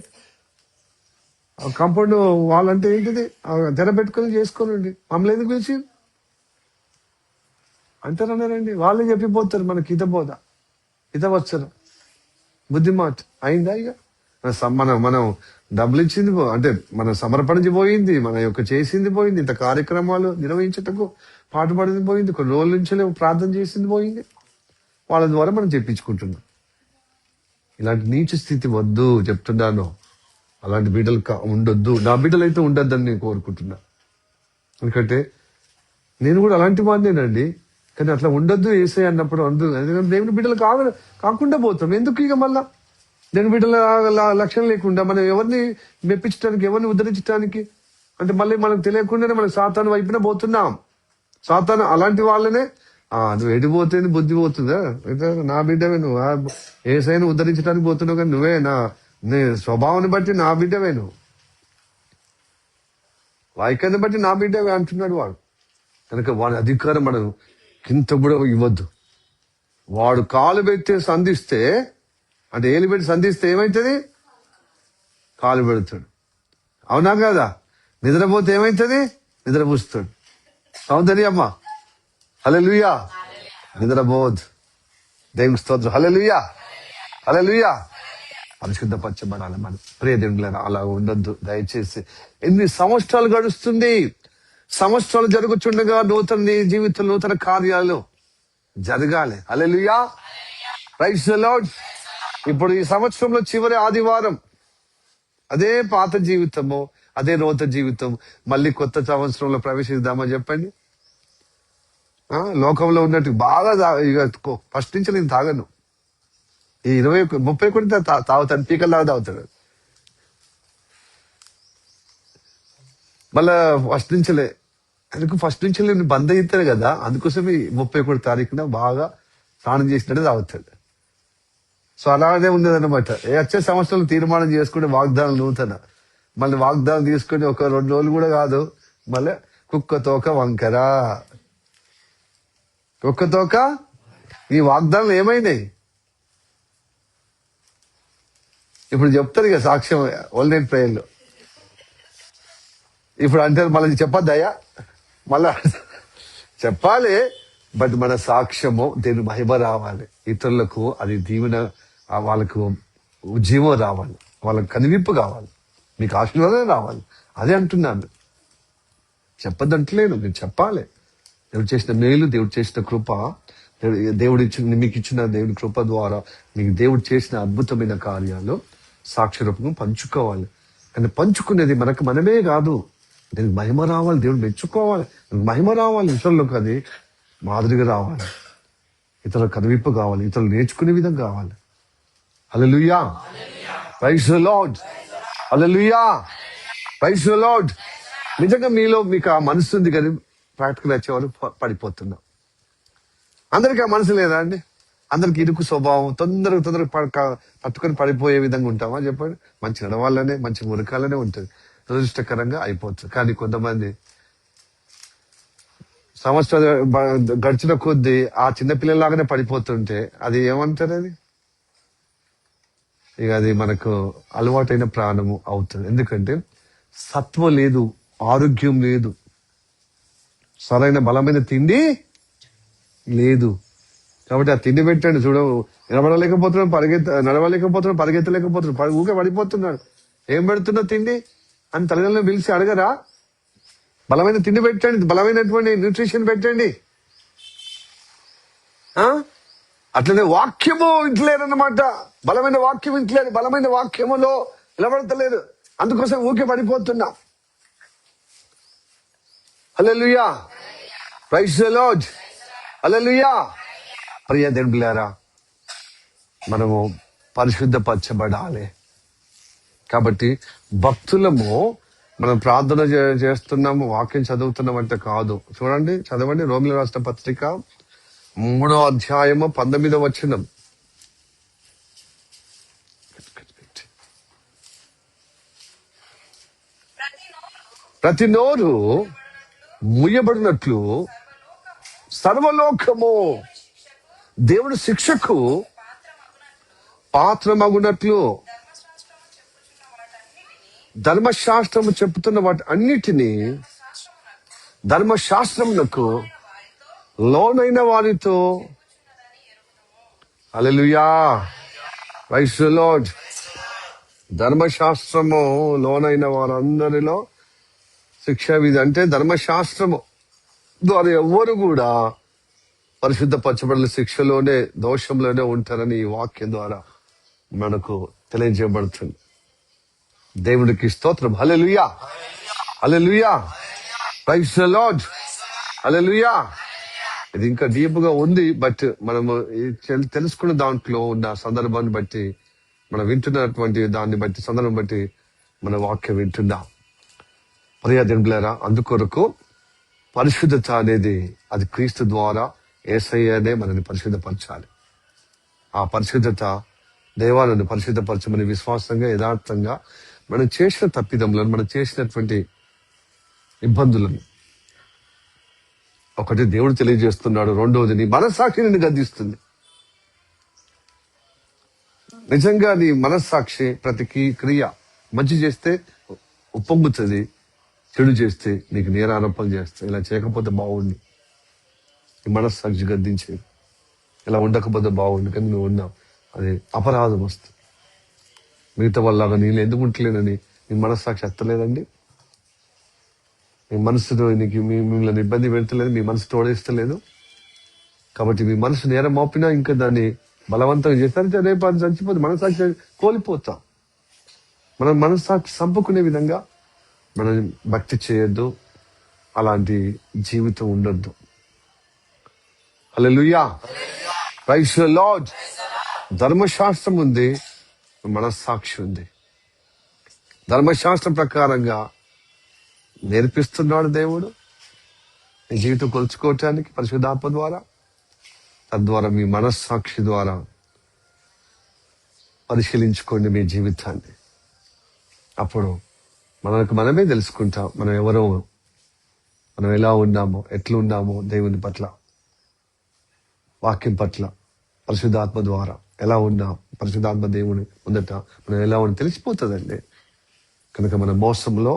కాంపౌండ్ వాల్ అంటే ఏంటిది, తెర పెట్టుకొని చేసుకోనండి, మమ్మల్ని ఎందుకు పిలిచి అంటారన్నారండి. వాళ్ళే చెప్పిపోతారు మనకి హితబోధ, హితవత్సరం, బుద్ధిమాట అయిందా? ఇక మనం డబ్బులు ఇచ్చింది అంటే మన సమర్పణ పోయింది, మన యొక్క చేసింది పోయింది, ఇంత కార్యక్రమాలు నిర్వహించటకు పాటుపడింది పోయింది, కొన్ని రోజుల నుంచి ప్రార్థన చేసింది పోయింది, వాళ్ళ ద్వారా మనం చెప్పించుకుంటున్నాం. ఇలాంటి నీచ స్థితి వద్దు చెప్తున్నాను. అలాంటి బిడ్డలు ఉండొద్దు, నా బిడ్డలు అయితే ఉండొద్దని నేను కోరుకుంటున్నా. ఎందుకంటే నేను కూడా అలాంటి వాడినేనండి, కానీ అట్లా ఉండొద్దు ఏసై అన్నప్పుడు ఎందుకంటే దేవుని బిడ్డలు కాకుండా పోతాం ఎందుకు? ఇక మళ్ళా దేవుని బిడ్డల లక్షణం లేకుండా మనం ఎవరిని మెప్పించడానికి, ఎవరిని ఉద్ధరించడానికి అంటే మళ్ళీ మనకు తెలియకుండానే మనం సాతాను వైపున పోతున్నాం. సాతాను అలాంటి వాళ్ళనే, నువ్వు ఎడిపోతుంది బుద్ధి పోతుందా, నా బిడ్డవే, నువ్వు ఏసైనా ఉద్ధరించడానికి పోతున్నావు, కానీ నువ్వే నీ స్వభావాన్ని బట్టి నా బిడ్డవే, నువ్వు వాక్యాన్ని బట్టి నా బిడ్డవే అంటున్నాడు వాడు. కనుక వాడి అధికారం మనం కింద కూడా ఇవ్వద్దు. వాడు కాలు పెట్టి సంధిస్తే, అంటే ఏలు పెట్టి సంధిస్తే ఏమవుతుంది? కాలు పెడతాడు, అవునా కదా? నిద్రపోతే ఏమవుతుంది? నిద్రపోస్తాడు. సౌందర్యమ్మ హల్లెలూయా, నిద్రపోద్, దేవుని స్తోత్రం, హల్లెలూయా, హల్లెలూయా. పరిశుద్ధపరచబడాలి మనం. ప్రియ దేవుళ్ళారా, అలా ఉండొద్దు దయచేసి. ఎన్ని సంవత్సరాలు గడుస్తుంది, సంవత్సరాలు జరుగుతుండగా నీ జీవితంలో నూతన కార్యాలు జరగాలి. హల్లెలూయా, ప్రైజ్ ది లార్డ్. ఇప్పుడు ఈ సంవత్సరంలో చివరి ఆదివారం, అదే పాత జీవితము, అదే నూతన జీవితం, మళ్ళీ కొత్త సంవత్సరంలో ప్రవేశిద్దామా చెప్పండి. లోకంలో ఉన్నట్టు బాగా ఇక ఫస్ట్ నుంచి నేను తాగను, ఈ 20-30 కొన్ని తాగుతాను, పీకల్లాగా తాగుతాడు. మళ్ళా ఫస్ట్ నుంచి నేను బంద్ అవుతాను కదా, అందుకోసం ఈ 31 తారీఖున బాగా స్నానం చేసినట్టు తాగుతాడు. సో అలాగే ఉండేదన్నమాట. వచ్చే సంవత్సరాలు తీర్మానం చేసుకుంటే వాగ్దానం నూతన, మళ్ళీ వాగ్దానం తీసుకుని 1-2 రోజులు కూడా కాదు, మళ్ళీ కుక్కతోక వంకరా, కుక్కతోక. ఈ వాగ్దానాలు ఏమైనాయి? ఇప్పుడు చెప్తారు ఇక సాక్ష్యం ఆన్లైన్ ప్రేయర్లో. ఇప్పుడు అంటే మళ్ళీ చెప్పొద్దయ్యా, మళ్ళా చెప్పాలి, బట్ మన సాక్ష్యము దేని మహిమ రావాలి, ఇతరులకు అది దీవెన, వాళ్ళకు ఉజ్జీవం రావాలి, వాళ్ళకి కనివిప్పు కావాలి, మీకు ఆశీర్వాదం రావాలి. అదే అంటున్నాను, చెప్పద్దంటలేను, మీరు చెప్పాలి. దేవుడు చేసిన మేలు, దేవుడు చేసిన కృప, దేవుడు మీకు ఇచ్చిన దేవుడి కృప ద్వారా మీకు దేవుడు చేసిన అద్భుతమైన కార్యాలు సాక్షి రూపంగా పంచుకోవాలి. కానీ పంచుకునేది మనమే కాదు, దీనికి మహిమ రావాలి, దేవుడు మెచ్చుకోవాలి, మహిమ రావాలి, ఇతరులకు అది మాదిరిగా రావాలి, ఇతరులకు కనువిప్పు కావాలి, ఇతరులు నేర్చుకునే విధంగా కావాలి. Hallelujah, praise the lord, hallelujah, praise the lord. నిజంగా మీలో మీకు ఆ మనసు ఉంది, కానీ ప్రాక్టికల్ వచ్చేవారు పడిపోతున్నాం. అందరికి ఆ మనసు లేదా అండి? అందరికి ఇరుకు స్వభావం, తొందరగా పట్టుకొని పడిపోయే విధంగా ఉంటామా చెప్పండి? మంచి నడవాలనే, మంచి మురకాలనే ఉంటుంది, దురదృష్టకరంగా అయిపోతుంది. కానీ కొంతమంది సంవత్సరాలు గడిచిన కొద్దీ ఆ చిన్నపిల్లలాగానే పడిపోతుంటే అది ఏమంటారు? అది ఇక అది మనకు అలవాటైన ప్రాణము అవుతుంది. ఎందుకంటే సత్వం లేదు, ఆరోగ్యం లేదు, సరైన బలమైన తిండి లేదు. కాబట్టి ఆ తిండి పెట్టండి, నడవలేకపోతున్నాడు, పరిగెత్తలేకపోతున్నాడు, ఊకే పడిపోతున్నాడు. ఏం పెడుతున్నా తిండి అని తల్లిదండ్రులను పిలిచి అడగరా? బలమైన తిండి పెట్టండి, బలమైనటువంటి న్యూట్రిషన్ పెట్టండి. అట్లనే వాక్యము వింటలేరన్నమాట, బలమైన వాక్యం వింటలేరు, బలమైన వాక్యములో నిలబడతలేరు, అందుకోసం ఊకే పడిపోతున్నా. Hallelujah. Praise the lord. Hallelujah. ప్రియ దేవులారా, మనము పరిశుద్ధపరచబడాలి. కాబట్టి భక్తులము మనం ప్రార్థన చేస్తున్నాము, వాక్యం చదువుతున్నాం అంటే కాదు. చూడండి, చదవండి రోమిల రాష్ట్ర పత్రిక 3వ అధ్యాయము 19వ వచనం. ప్రతి నోరు ముయ్యబడినట్లు సర్వలోకము దేవుడు శిక్షకు పాత్రమగునట్లు ధర్మశాస్త్రము చెప్పుతున్న వాటి అన్నిటినీ ధర్మశాస్త్రమునకు లోనైన వారితో. హల్లెలూయా. Praise the lord. ధర్మశాస్త్రము లోనైన వారందరిలో శిక్షా విధి అంటే ధర్మశాస్త్రము ద్వారా ఎవ్వరు కూడా పరిశుద్ధపరచబడిన శిక్షలోనే, దోషంలోనే ఉంటారని ఈ వాక్యం ద్వారా మనకు తెలియజేయబడుతుంది. దేవుడికి స్తోత్రం. Hallelujah. Hallelujah. Praise the lord. Hallelujah. ఇది ఇంకా డీప్ గా ఉంది, బట్ మనము తెలుసుకున్న దాంట్లో ఉన్న సందర్భాన్ని బట్టి, మనం వింటున్నటువంటి దాన్ని బట్టి, సందర్భం బట్టి మన వాక్యం వింటున్నాం. ప్రియ దేవులారా, అందుకొరకు పరిశుద్ధత అనేది అది క్రీస్తు ద్వారా, యేసయ్యనే మనల్ని పరిశుద్ధపరచాలి. ఆ పరిశుద్ధత దేవాలను పరిశుద్ధపరచమని విశ్వాసంగా, యథార్థంగా మనం చేసిన తప్పిదములను, మనం చేసినటువంటి ఇబ్బందులను ఒకటి దేవుడు తెలియజేస్తున్నాడు. రెండవది, నీ మనస్సాక్షి నిన్ను గద్దిస్తుంది. నిజంగా నీ మనస్సాక్షి ప్రతి క్రియ మంచి చేస్తే ఉప్పొంగుతుంది, చెడు చేస్తే నీకు నేరారోపణ చేస్తే, ఇలా చేయకపోతే బాగుంది, నీ మనస్సాక్షి గద్దించేది, ఇలా ఉండకపోతే బాగుంది, కానీ నువ్వు ఉన్నావు, అది అపరాధం వస్తుంది. మిగతా వాళ్ళగా నేను ఎందుకు ఉంటలేనని నీ మనస్సాక్షి ఎత్తలేదండి. మీ మనసుతో నీకు మిమ్మల్ని ఇబ్బంది పెడతలేదు, మీ మనసు తోడేస్తలేదు. కాబట్టి మీ మనసు నేరం మోపినా ఇంకా దాన్ని బలవంతంగా చేస్తారంటే రేపు అది చచ్చిపోతుంది, మనస్సాక్షి కోల్పోతాం. మనం మనస్సాక్షి చంపుకునే విధంగా మనం భక్తి చేయొద్దు, అలాంటి జీవితం ఉండొద్దు. హల్లెలూయా. Praise the lord. ధర్మశాస్త్రం ఉంది, మనస్సాక్షి ఉంది. ధర్మశాస్త్రం ప్రకారంగా నేర్పిస్తున్నాడు దేవుడు నీ జీవితం కొలుచుకోవటానికి పరిశుద్ధాత్మ ద్వారా. తద్వారా మీ మనస్సాక్షి ద్వారా పరిశీలించుకోండి మీ జీవితాన్ని. అప్పుడు మనకు మనమే తెలుసుకుంటాం మనం ఎవరో, మనం ఎలా ఉన్నామో, ఎట్లున్నామో దేవుని పట్ల, వాక్యం పట్ల, పరిశుద్ధాత్మ ద్వారా ఎలా ఉన్నాం, పరిశుద్ధాత్మ దేవుని ముందట మనం ఎలా ఉన్నా తెలిసిపోతుందండి. కనుక మన మోసంలో,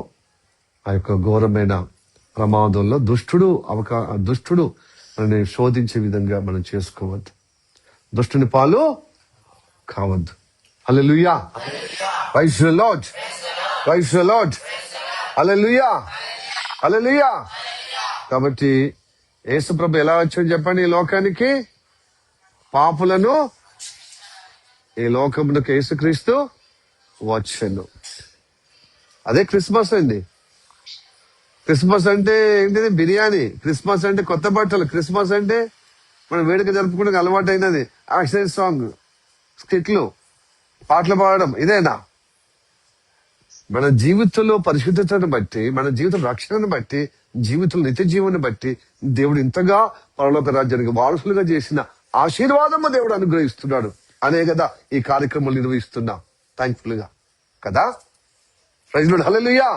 ఆ యొక్క ఘోరమైన ప్రమాదంలో దుష్టుడు మనని శోధించే విధంగా మనం చేసుకోవద్దు, దుష్టుని పాలు కావద్దు. Hallelujah. Praise the lord. Praise the lord. Hallelujah. Hallelujah. కాబట్టి యేసుప్రభు ఎలా వచ్చాడు చెప్పండి ఈ లోకానికి? పాపులను ఈ లోకమునకు యేసుక్రీస్తు వచ్చాను. అదే క్రిస్మస్ అండి. క్రిస్మస్ అంటే ఏంటిది? బిర్యానీ. క్రిస్మస్ అంటే కొత్త బట్టలు. క్రిస్మస్ అంటే మనం వేడుక జరుపుకుంటే అలవాటు అయినది యాక్షన్ సాంగ్, స్కిట్లు, పాటలు పాడడం. ఇదేనా? మన జీవితంలో పరిశుద్ధతను బట్టి, మన జీవితం రక్షణను బట్టి, జీవితంలో నిత్య జీవన్ని బట్టి దేవుడు ఇంతగా పరలోక రాజ్యానికి వారసులుగా చేసిన ఆశీర్వాదము దేవుడు అనుగ్రహిస్తున్నాడు అనే కదా ఈ కార్యక్రమాలు నిర్వహిస్తున్నాం థ్యాంక్ఫుల్ గా కదా. Praise the lord. Hallelujah.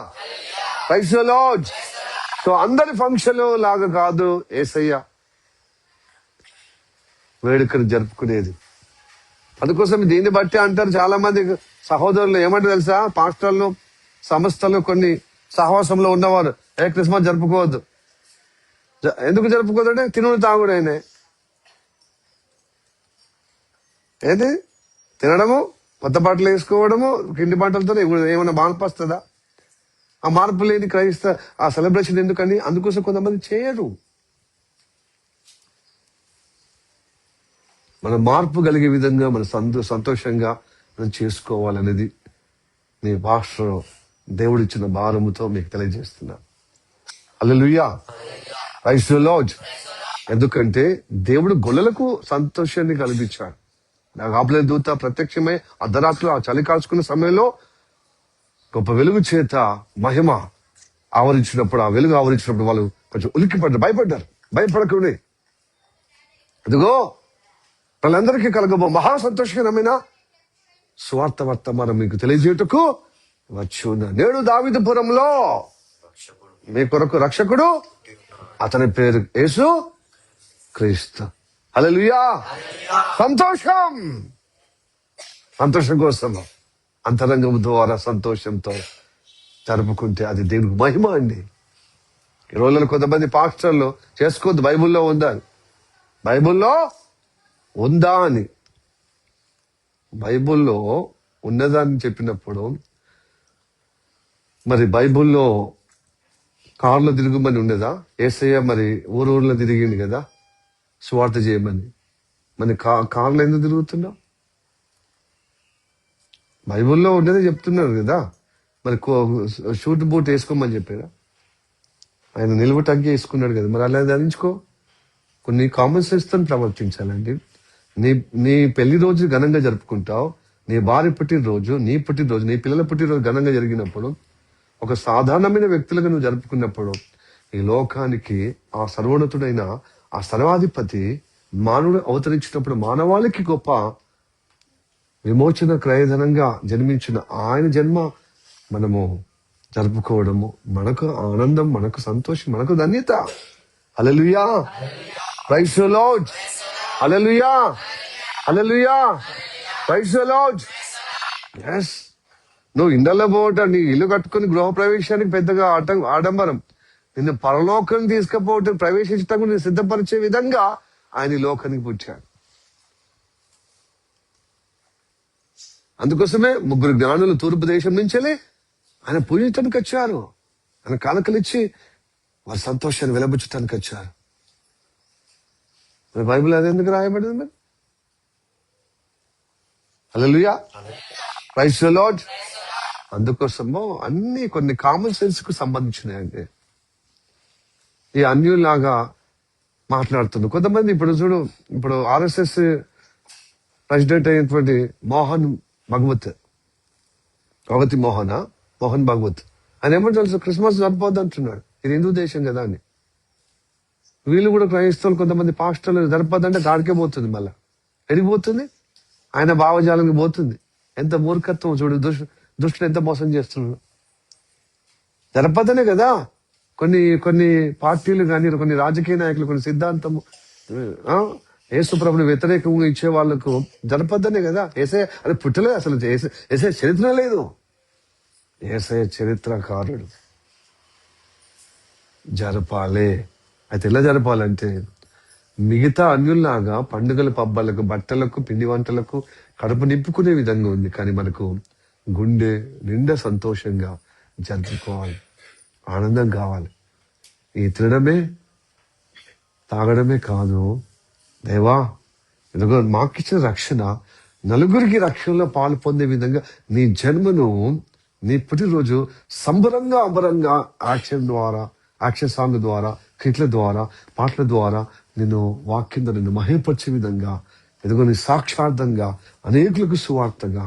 Praise the Lord. So అందరి ఫంక్షన్ లాగా కాదు యేసయ్య వేడుకను జరుపుకునేది. అందుకోసం దీన్ని బట్టి అంటారు చాలా మంది సహోదరులు, ఏమంటారు తెలుసా, పాస్టర్లు, సంస్థలు, కొన్ని సహవాసంలో ఉన్నవారు, క్రిస్మస్ జరుపుకోవద్దు. ఎందుకు జరుపుకోవద్దు అంటే తినుడు తాగుడైనా ఏది తినడము, కొత్త బట్టలు వేసుకోవడము, కింది బట్టలతో ఏమైనా మార్పు వస్తుందా? ఆ మార్పు లేని ఆ సెలబ్రేషన్ ఎందుకని? అందుకోసం కొంతమంది చేయరు. మన మార్పు కలిగే విధంగా మన సంతోషంగా మనం చేసుకోవాలనేది నీ భాషలో దేవుడిచ్చిన భారముతో మీకు తెలియజేస్తున్నా. హల్లెలూయా, ప్రైజ్ ది లార్డ్. ఎందుకంటే దేవుడు గొల్లలకు సంతోషాన్ని కలిగించాడు. నాకు ఆపలే దూత ప్రత్యక్షమై అర్ధరాత్రి ఆ చలి కాల్చుకున్న సమయంలో గొప్ప వెలుగు చేత మహిమ ఆవరించినప్పుడు, ఆ వెలుగు ఆవరించినప్పుడు వాళ్ళు కొంచెం ఉలిక్కిపడ్డారు, భయపడ్డారు. భయపడకుండా ఇదిగో వాళ్ళందరికీ కలగబో మహా సంతోషకరమైన స్వార్థ వర్తమానం మీకు తెలియజేయటకు వచ్చు. నేడు దావీదుపురంలో మీ కొరకు రక్షకుడు, అతని పేరు యేసు క్రీస్తు. హల్లెలూయా. సంతోషం, సంతోషం కోసం అంతరంగం ద్వారా సంతోషంతో జరుపుకుంటే అది దేవునికి మహిమ అండి. ఈ రోజుల్లో కొంతమంది పాస్టర్లు చేసుకోవద్దు, బైబుల్లో ఉందా, బైబుల్లో ఉందా అని. బైబుల్లో ఉన్నదాన్ని చెప్పినప్పుడు మరి బైబుల్లో కార్లో తిరుగుమని ఉండదా? యేసయ్య మరి ఊరూర్లో తిరిగింది కదా సువార్త చేయమని. మరి కార్లో ఎందుకు తిరుగుతున్నావు? బైబుల్లో ఉండేదే చెప్తున్నారు కదా. మరి షూట్ బూట్ వేసుకోమని చెప్పారా? ఆయన నిలువ టంకి వేసుకున్నాడు కదా, మరి అలా ధరించుకో. కొన్ని కామన్ సెన్స్ తో ప్రవర్తించాలండి. నీ పెళ్లి రోజు ఘనంగా జరుపుకుంటావు, నీ భార్య పుట్టినరోజు, నీ పుట్టినరోజు, నీ పిల్లల పుట్టినరోజు ఘనంగా జరిగినప్పుడు, ఒక సాధారణమైన వ్యక్తులుగా నువ్వు జరుపుకున్నప్పుడు, ఈ లోకానికి ఆ సర్వోన్నతుడైన ఆ సర్వాధిపతి మానవుడు అవతరించినప్పుడు మానవాళికి గొప్ప విమోచన క్రయధనంగా జన్మించిన ఆయన జన్మ మనము జరుపుకోవడము మనకు ఆనందం, మనకు సంతోషం, మనకు ధన్యత. Hallelujah, praise the lord. Hallelujah, hallelujah, praise the lord. yes, నువ్వు ఇండల్లో పోవటం, నీ ఇల్లు కట్టుకుని గృహ ప్రవేశానికి పెద్దగా ఆడంబరం. నిన్ను పరలోకం తీసుకుపోవటం, ప్రవేశించటం నేను సిద్ధపరిచే విధంగా ఆయన ఈ లోకానికి పుట్టాడు. అందుకోసమే ముగ్గురు జ్ఞానులు తూర్పు దేశం నుంచెలే ఆయన పూజించడానికి వచ్చారు. ఆయన కానుకలిచ్చి వారి సంతోషాన్ని వెలబుచ్చటానికి వచ్చారు. మరి బైబిల్ అది ఎందుకు రాయబడింది మరి? హల్లెలూయా, ప్రైజ్ ది లార్డ్. అందుకోసము అన్ని కొన్ని కామన్ సెన్స్ కు సంబంధించినవి. ఈ అన్యులాగా మాట్లాడుతుంది కొంతమంది. ఇప్పుడు చూడు, ఇప్పుడు ఆర్ఎస్ఎస్ ప్రెసిడెంట్ అయినటువంటి మోహన్ భగవత్, మోహన్ భగవత్, ఆయన ఏమంటే తెలుసు, క్రిస్మస్ జరపవద్దు అంటున్నాడు. ఇది హిందూ దేశం కదా అని. వీళ్ళు కూడా క్రైస్తవులు కొంతమంది పాస్టర్లు జరపద్దంటే దాడికే పోతుంది. మళ్ళా ఎడిగిపోతుంది, ఆయన భావజాలంకి పోతుంది. ఎంత మూర్ఖత్వం చూడు, దుష్టులు ఎంత మోసం చేస్తున్నాడు. జరపద్దనే కదా కొన్ని కొన్ని పార్టీలు కానీ, కొన్ని రాజకీయ నాయకులు, కొన్ని సిద్ధాంతము యేసుప్రభుని వ్యతిరేకంగా ఇచ్చే వాళ్ళకు జరపద్దనే కదా. ఏసయ్య అది పుట్టలేదు అసలు, ఏసయ్య చరిత్ర లేదు. ఏసయ్య చరిత్రకారుడు. జరపాలే. అయితే ఎలా జరపాలంటే, మిగతా అన్యుల్లాగా పండుగల పబ్బాలకు, బట్టలకు, పిండి వంటలకు కడుపు నింపుకునే విధంగా ఉంది. కానీ మనకు గుండె నిండా సంతోషంగా జరుపుకోవాలి, ఆనందం కావాలి. ఈ తినడమే తాగడమే కాదు, దేవా ఇదిగో మాకిచ్చిన రక్షణ నలుగురికి రక్షణలో పాలు పొందే విధంగా నీ జన్మను, నీ పుట్టినరోజు సంబరంగా అంబరంగా యాక్షన్ సాంగ్ ద్వారా, కిట్ల ద్వారా, పాటల ద్వారా నిన్ను వాక్యం నిన్ను మహిమపరిచే విధంగా, ఇదిగో నీ సాక్షార్థంగా అనేకులకు సువార్తగా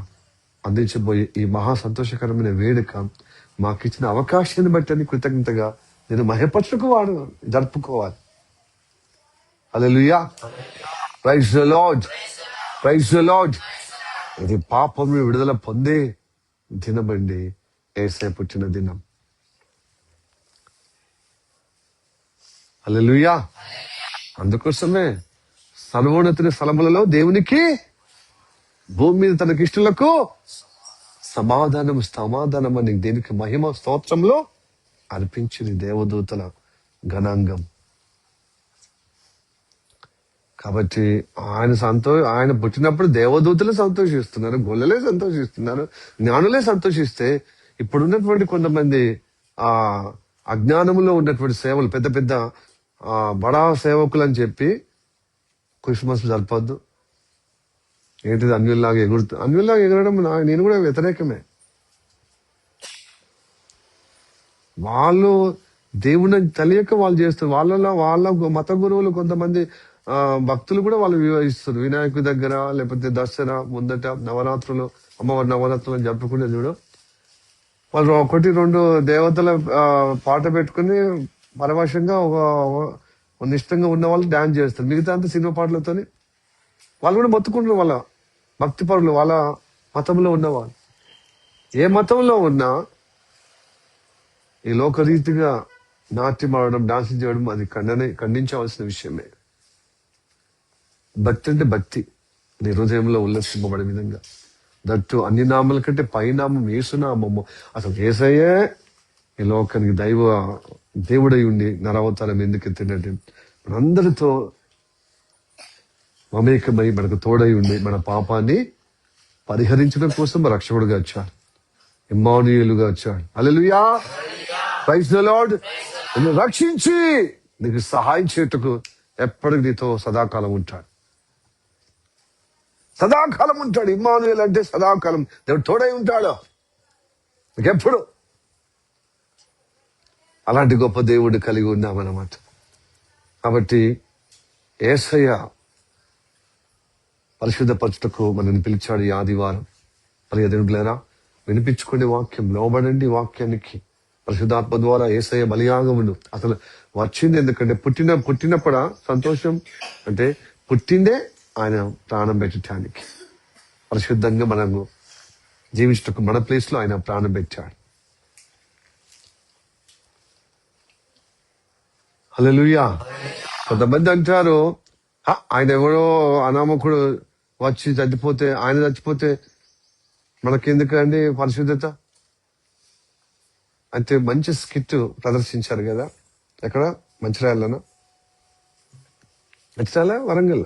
అందించబోయే ఈ మహా సంతోషకరమైన వేడుక మాకిచ్చిన అవకాశాన్ని బట్టి అని కృతజ్ఞతగా నేను మహిమపరచుకు జరుపుకోవాలి. Hallelujah, praise the lord, praise the lord. ఇది పాపం విడుదల పొందే దినమండి, యేసయ్య పుట్టిన దినం. హల్లెలూయా. అందుకోసమే సర్వోన్నతుని స్థలములలో దేవునికి, భూమి మీద తనకి ఇష్టలకు సమాధానం అని దేనికి మహిమ స్తోత్రంలో అర్పించింది దేవదూతల గణాంగం. కాబట్టి ఆయన పుట్టినప్పుడు దేవదూతలే సంతోషిస్తున్నారు, గొల్లలే సంతోషిస్తున్నారు, జ్ఞానులే సంతోషిస్తే, ఇప్పుడున్నటువంటి కొంతమంది అజ్ఞానంలో ఉన్నటువంటి సేవలు, పెద్ద పెద్ద బడా సేవకులు అని చెప్పి క్రిస్మస్ జరపద్దు. ఏంటిది అన్యుల్లాగా ఎగరడం నేను కూడా వ్యతిరేకమే. వాళ్ళు దేవుని తెలియక వాళ్ళు చేస్తారు. వాళ్ళ మత గురువులు కొంతమంది భక్తులు కూడా వాళ్ళు వివరిస్తారు. వినాయకుడి దగ్గర లేకపోతే దసరా ముందట నవరాత్రులు, అమ్మవారి నవరాత్రులు జరుపుకునే చూడు, వాళ్ళు ఒకటి రెండు దేవతల పాట పెట్టుకుని పరవశంగా ఒక నిష్టంగా ఉన్న వాళ్ళు డాన్స్ చేస్తారు. మిగతా అంతా సినిమా పాటలతోని వాళ్ళు కూడా మొత్తుకుంటారు. వాళ్ళ భక్తి పరులు వాళ్ళ మతంలో ఉన్నవాళ్ళు. ఏ మతంలో ఉన్నా ఈ లోకరీతిగా నాట్యం ఆడడం, డాన్స్ చేయడం అది ఖండించవలసిన విషయమే. భక్తి అంటే భక్తి నీ హృదయంలో ఉల్లసింపబడే విధంగా, దట్టు అన్ని నామాల కంటే పైనామం యేసునామము. అసలు యేసయ్యే ఈ లోకానికి దేవుడై ఉండి నరవతారం ఎందుకు ఎత్తినట్టు మనందరితో మమేకమై మనకు తోడై ఉండి మన పాపాన్ని పరిహరించడం కోసం రక్షకుడుగా వచ్చాడు, ఇమ్మానుయేలుగా వచ్చాడు. హల్లెలూయా, ప్రైజ్ ది లార్డ్. నిన్ను రక్షించి నీకు సహాయం చేయుటకు ఎప్పటికి నీతో సదాకాలం ఉంటాడు. సదాకాలం ఉంటాడు. ఇమ్మానుయేలు అంటే సదాకాలం దేవుడు తోడై ఉంటాడు నీకెప్పుడు. అలాంటి గొప్ప దేవుడు కలిగి ఉన్నామన్నమాట. కాబట్టి యేసయ్య పరిశుద్ధపరచుటకు మనల్ని పిలిచాడు ఈ ఆదివారం. ప్రియదేవులారా, వినిపించుకునే వాక్యం, లోబడండి వాక్యానికి. పరిశుద్ధాత్మ ద్వారా యేసయ్య బలియాగమును అసలు వచ్చింది ఎందుకంటే పుట్టినప్పుడా సంతోషం అంటే పుట్టిందే ఆయన ప్రాణం పెట్టడానికి, పరిశుద్ధంగా మనము జీవించటకు మన ప్లేస్ లో ఆయన ప్రాణం పెట్టాడు. హల్లెలూయా. కొంతమంది అంటారు ఆయన ఎవరో అనామకుడు వచ్చి చచ్చిపోతే, ఆయన చచ్చిపోతే మనకెందుకండి పరిశుద్ధత అంటే. మంచి స్కిట్ ప్రదర్శించారు కదా, ఎక్కడ మంచిర్యాలనా, వరంగల్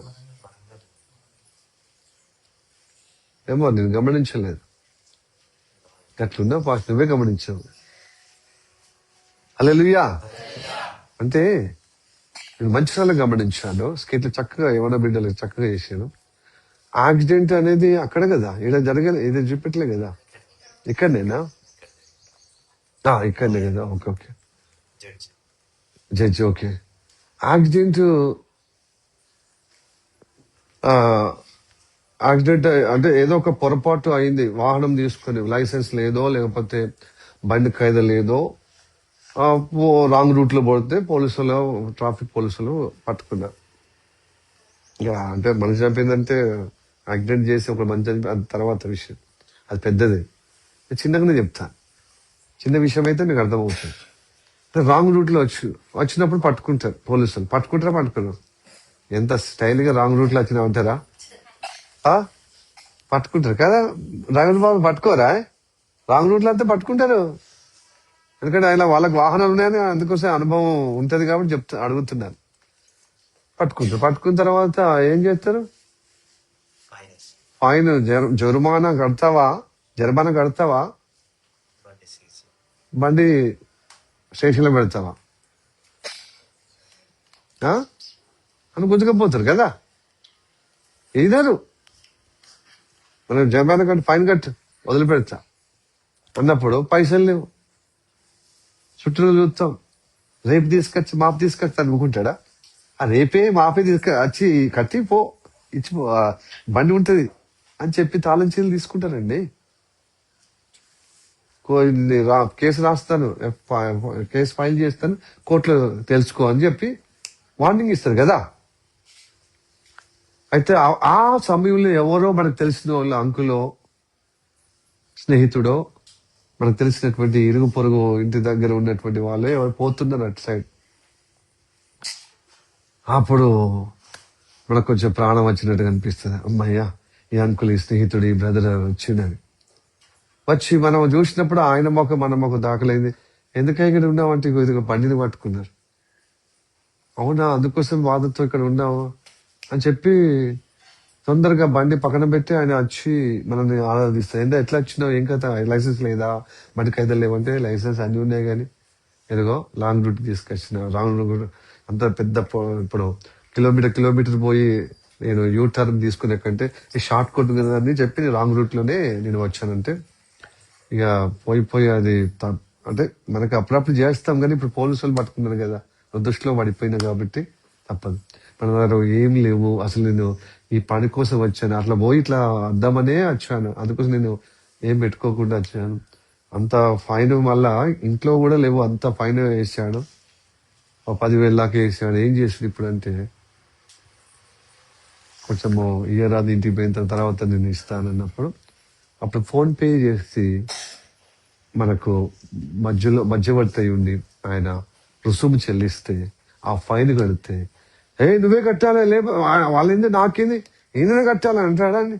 ఏమో నేను గమనించలేదు. అట్లున్నా పాస్ నువ్వే గమనించావు. హల్లెలూయా. అంటే నేను మంచిర్యాల గమనించాను, స్కిట్లు చక్కగా యవన బిడ్డలు చక్కగా చేశాను. యాక్సిడెంట్ అనేది అక్కడ కదా, ఈడ జరగలే, ఇది చూపెట్టలే కదా, ఇక్కడనేనా? ఇక్కడనే కదా. Okay okay, judge. Okay, accident అంటే ఏదో ఒక పొరపాటు అయింది. వాహనం తీసుకుని లైసెన్స్ లేదో లేకపోతే బండి ఖైదా లేదో రాంగ్ రూట్ లో పోతే పోలీసులు, ట్రాఫిక్ పోలీసులు పట్టుకున్నారు. ఇక అంటే మనిషి చంపిందంటే యాక్సిడెంట్ చేసి ఒక మంచి అది తర్వాత విషయం, అది పెద్దది. చిన్నగానే చెప్తా, చిన్న విషయం అయితే మీకు అర్థమవుతుంది. రాంగ్ రూట్ లో వచ్చినప్పుడు పట్టుకుంటారు పోలీసులు. పట్టుకున్నారు. ఎంత స్టైల్ గా రాంగ్ రూట్ లో వచ్చినా ఉంటారా, పట్టుకుంటారు కదా. డ్రైవర్ బాబు పట్టుకోరా, రాంగ్ రూట్ లో అంతా పట్టుకుంటారు. ఎందుకంటే ఆయన వాళ్ళకి వాహనాలు ఉన్నాయని, అందుకోసం అనుభవం ఉంటది కాబట్టి అడుగుతున్నాను. పట్టుకున్న తర్వాత ఏం చేస్తారు? ఫైన్, జరిమానా కడతావా, బండి స్టేషన్లో పెడతావా అని గుంజుకపోతారు కదా. ఇదారు మనం జరిమానా కట్టి ఫైన్ కట్టు వదిలిపెడతా అన్నప్పుడు పైసలు లేవు, చుట్టూ చూస్తాం. రేపు మాపు తీసుకొస్తా అనుకుంటాడా? ఆ రేపే మాపే వచ్చి కట్టి ఇచ్చిపో, బండి ఉంటది అని చెప్పి తాళం చీలు తీసుకుంటారండి. కేసు రాస్తాను, కేసు ఫైల్ చేస్తాను, కోర్టులో తెలుసుకో అని చెప్పి వార్నింగ్ ఇస్తారు కదా. అయితే ఆ సమయంలో ఎవరో మనకు తెలిసిన వాళ్ళ అంకులో, స్నేహితుడో, మనకు తెలిసినటువంటి ఇరుగు పొరుగు ఇంటి దగ్గర ఉన్నటువంటి వాళ్ళే ఎవరు పోతున్నారు అటు సైడ్. అప్పుడు మనకు కొంచెం ప్రాణం వచ్చినట్టుగా అనిపిస్తుంది. అమ్మయ్య, ఈ అంకుల్, ఈ స్నేహితుడు, ఈ బ్రదర్ వచ్చిందని వచ్చి మనం చూసినప్పుడు ఆయన మొక్క మన మొక్క దాఖలైంది. ఎందుకై ఇక్కడ ఉన్నామంటే ఇదిగో బండిని పట్టుకున్నారు. అవునా, అందుకోసం బాధతో ఇక్కడ ఉన్నావు అని చెప్పి తొందరగా బండి పక్కన పెట్టి ఆయన వచ్చి మనల్ని ఆరాధిస్తారు. ఎట్లా వచ్చినావు, ఏం కదా, లైసెన్స్ లేదా, బండి ఖైదా లేవంటే లైసెన్స్ అన్ని ఉన్నాయి కానీ ఎదుగో లాంగ్ రూట్ తీసుకొచ్చిన. రాంగ్ రూట్ అంత పెద్ద, ఇప్పుడు కిలోమీటర్ పోయి నేను యూ టర్న్ తీసుకునే కంటే ఈ షార్ట్ కట్ అని చెప్పి రాంగ్ రూట్ లోనే నేను వచ్చానంటే ఇక పోయి అది అంటే మనకు అప్పుడప్పుడు చేస్తాం, కానీ ఇప్పుడు పోలీసులు పట్టుకున్నారు కదా, దృష్టిలో పడిపోయినా కాబట్టి తప్పదు. మన దగ్గర ఏం లేవు, అసలు నేను ఈ పని కోసం వచ్చాను, అట్లా పోయి ఇట్లా అద్దామనే వచ్చాను, అందుకోసం నేను ఏం పెట్టుకోకుండా వచ్చాను. అంత ఫైన్ మళ్ళా ఇంట్లో కూడా లేవు, అంత ఫైన్ వేసాడు, 10,000 దాకా వేసాడు. ఏం చేసాడు ఇప్పుడు అంటే, కొంచెము ఇయరాది ఇంటికి పోయిన తర్వాత నేను ఇస్తానన్నప్పుడు అప్పుడు ఫోన్ పే చేసి మనకు మధ్యవర్తి అయి ఉండి ఆయన రుసుము చెల్లిస్తే ఆ ఫైన్ కడితే, నువ్వే కట్టాలి, లే వాళ్ళేంది నాకేంది, ఈయననే కట్టాలని అంటాడని.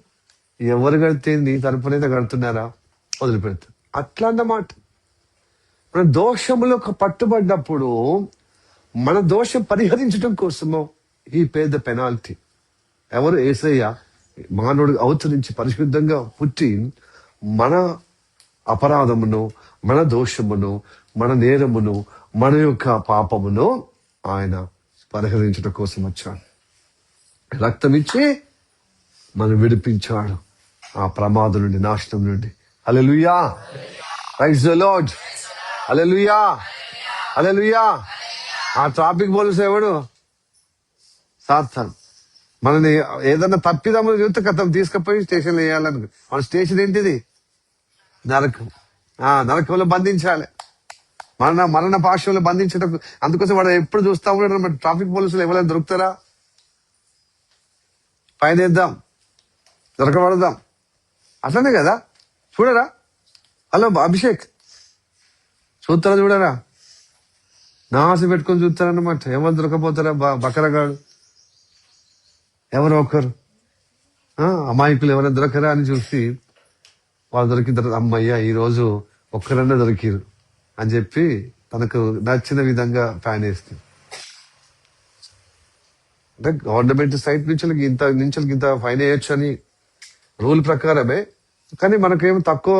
ఎవరు కడితే నీ తరపునైతే కడుతున్నారా, వదిలిపెడతారు. అట్లా అన్నమాట. మన దోషములో పట్టుబడ్డప్పుడు మన దోషం పరిహరించడం కోసము ఈ పేద పెనాల్టీ. ఎవరు? యేసయ్య మానవుడు అవతరించి పరిశుద్ధంగా పుట్టి మన అపరాధమును, మన దోషమును, మన నేరమును, మన యొక్క పాపమును ఆయన పరిహరించడం కోసం వచ్చాడు. రక్తం ఇచ్చి మనం విడిపించాడు ఆ ప్రమాదం నుండి, నాశనం నుండి. హల్లెలూయా, ప్రైజ్ ది లార్డ్, హల్లెలూయా, హల్లెలూయా. ఆ ట్రాఫిక్ పోలీసు ఎవడు? సాతాను. మనని ఏదన్నా తప్పిదమ్మ చూస్తే కథం తీసుకుపోయి స్టేషన్లో వేయాలను. మన స్టేషన్ ఏంటిది? నరకం. నరకంలో బంధించాలి, మరణ పాశంలో బంధించడం. అందుకోసం వాడు ఎప్పుడు చూస్తా ఉన్నాడు, ట్రాఫిక్ పోలీసులు ఎవరైనా దొరుకుతారా, పైన వేద్దాం, దొరకబడదాం. అట్లనే కదా, చూడరా? హలో అభిషేక్, చూస్తారా? చూడరా? నా ఆశ పెట్టుకొని చూస్తారన్నమాట. ఎవరు దొరకపోతారా? బకరగాడు ఎవరో ఒకరు, అమాయకులు ఎవరైనా దొరకరా అని చూసి వాళ్ళు దొరికిన తర్వాత, అమ్మయ్య ఈరోజు ఒక్కరన్నా దొరికిరు అని చెప్పి తనకు నచ్చిన విధంగా ఫ్యాన్ వేస్తుంది. అంటే గవర్నమెంట్ సైట్ నుంచి ఇంత ఫైన్ వేయొచ్చు అని రూల్ ప్రకారమే. కానీ మనకేమో తక్కువ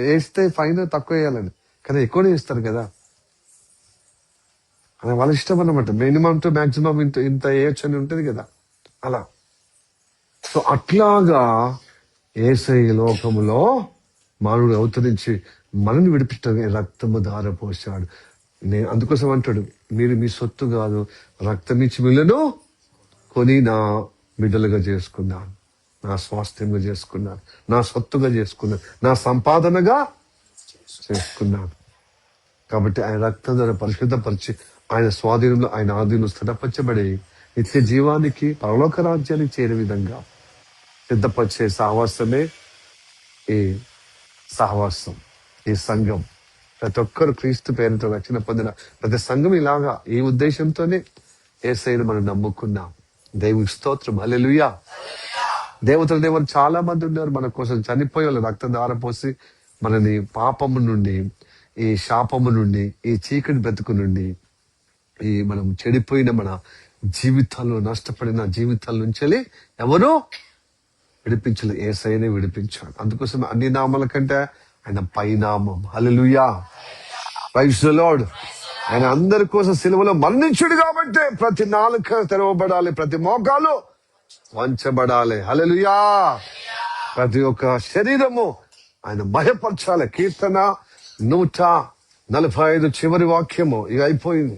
వేస్తే ఫైన్ తక్కువ వేయాలని, కానీ ఎక్కువనే ఇస్తారు కదా, అని వాళ్ళ ఇష్టం అన్నమాట. మినిమం టు మాక్సిమం ఇంత వేయొచ్చు అని ఉంటుంది కదా, అలా. సో అట్లాగా యేసయ్య లోకములో మానవుడు అవతరించి మనల్ని విడిపించడానికి రక్తము ధారపోసాడు. అందుకోసం అంటాడు, మీరు మీ సొత్తు కాదు, రక్తం ఇచ్చి మిల్లను కొని నా బిడ్డలుగా చేసుకున్నాను, నా స్వాస్థ్యంగా చేసుకున్నాను, నా సొత్తుగా చేసుకున్నాను, నా సంపాదనగా చేసుకున్నాను. కాబట్టి ఆయన రక్తం ద్వారా పరిశుద్ధపరిచి ఆయన స్వాధీనంలో, ఆయన ఆధీనంలో స్థిరపరచబడి నిత్య జీవానికి, పరలోక రాజ్యానికి చేరే విధంగా సిద్ధపరిచే సహవాసమే ఈ సహవాసం, ఈ సంఘం. ప్రతి ఒక్కరు క్రీస్తు పేరుతో రక్షణ పొందిన ప్రతి సంఘం ఇలాగా ఈ ఉద్దేశంతోనే యేసయ్యను మనం నమ్ముకున్నాం. దేవుని స్తోత్రం, హల్లెలూయా. దేవతలు చాలా మంది ఉన్నారు మన కోసం చనిపోయి వాళ్ళు రక్తం ధారపోసి మనని పాపము నుండి, ఈ శాపము నుండి, ఈ చీకటి బ్రతుకు నుండి, ఈ మనం చెడిపోయిన మన జీవితాల్లో, నష్టపడిన జీవితాల నుంచి ఎవరు విడిపించలేదు, యేసయ్యనే విడిపించాడు. అందుకోసం అన్ని నామాల కంటే ఆయన పైనామం. హల్లెలూయా, ప్రైజ్ ది లార్డ్. ఆయన అందరి కోసం సిలువలో మరణించుడు కాబట్టి ప్రతి నాలుక తెరవబడాలి, ప్రతి మోకాలు వంచబడాలి. హల్లెలూయా. ప్రతి ఒక్క శరీరము ఆయన భయపరచాలి. కీర్తన 145 చివరి వాక్యము ఇక అయిపోయింది.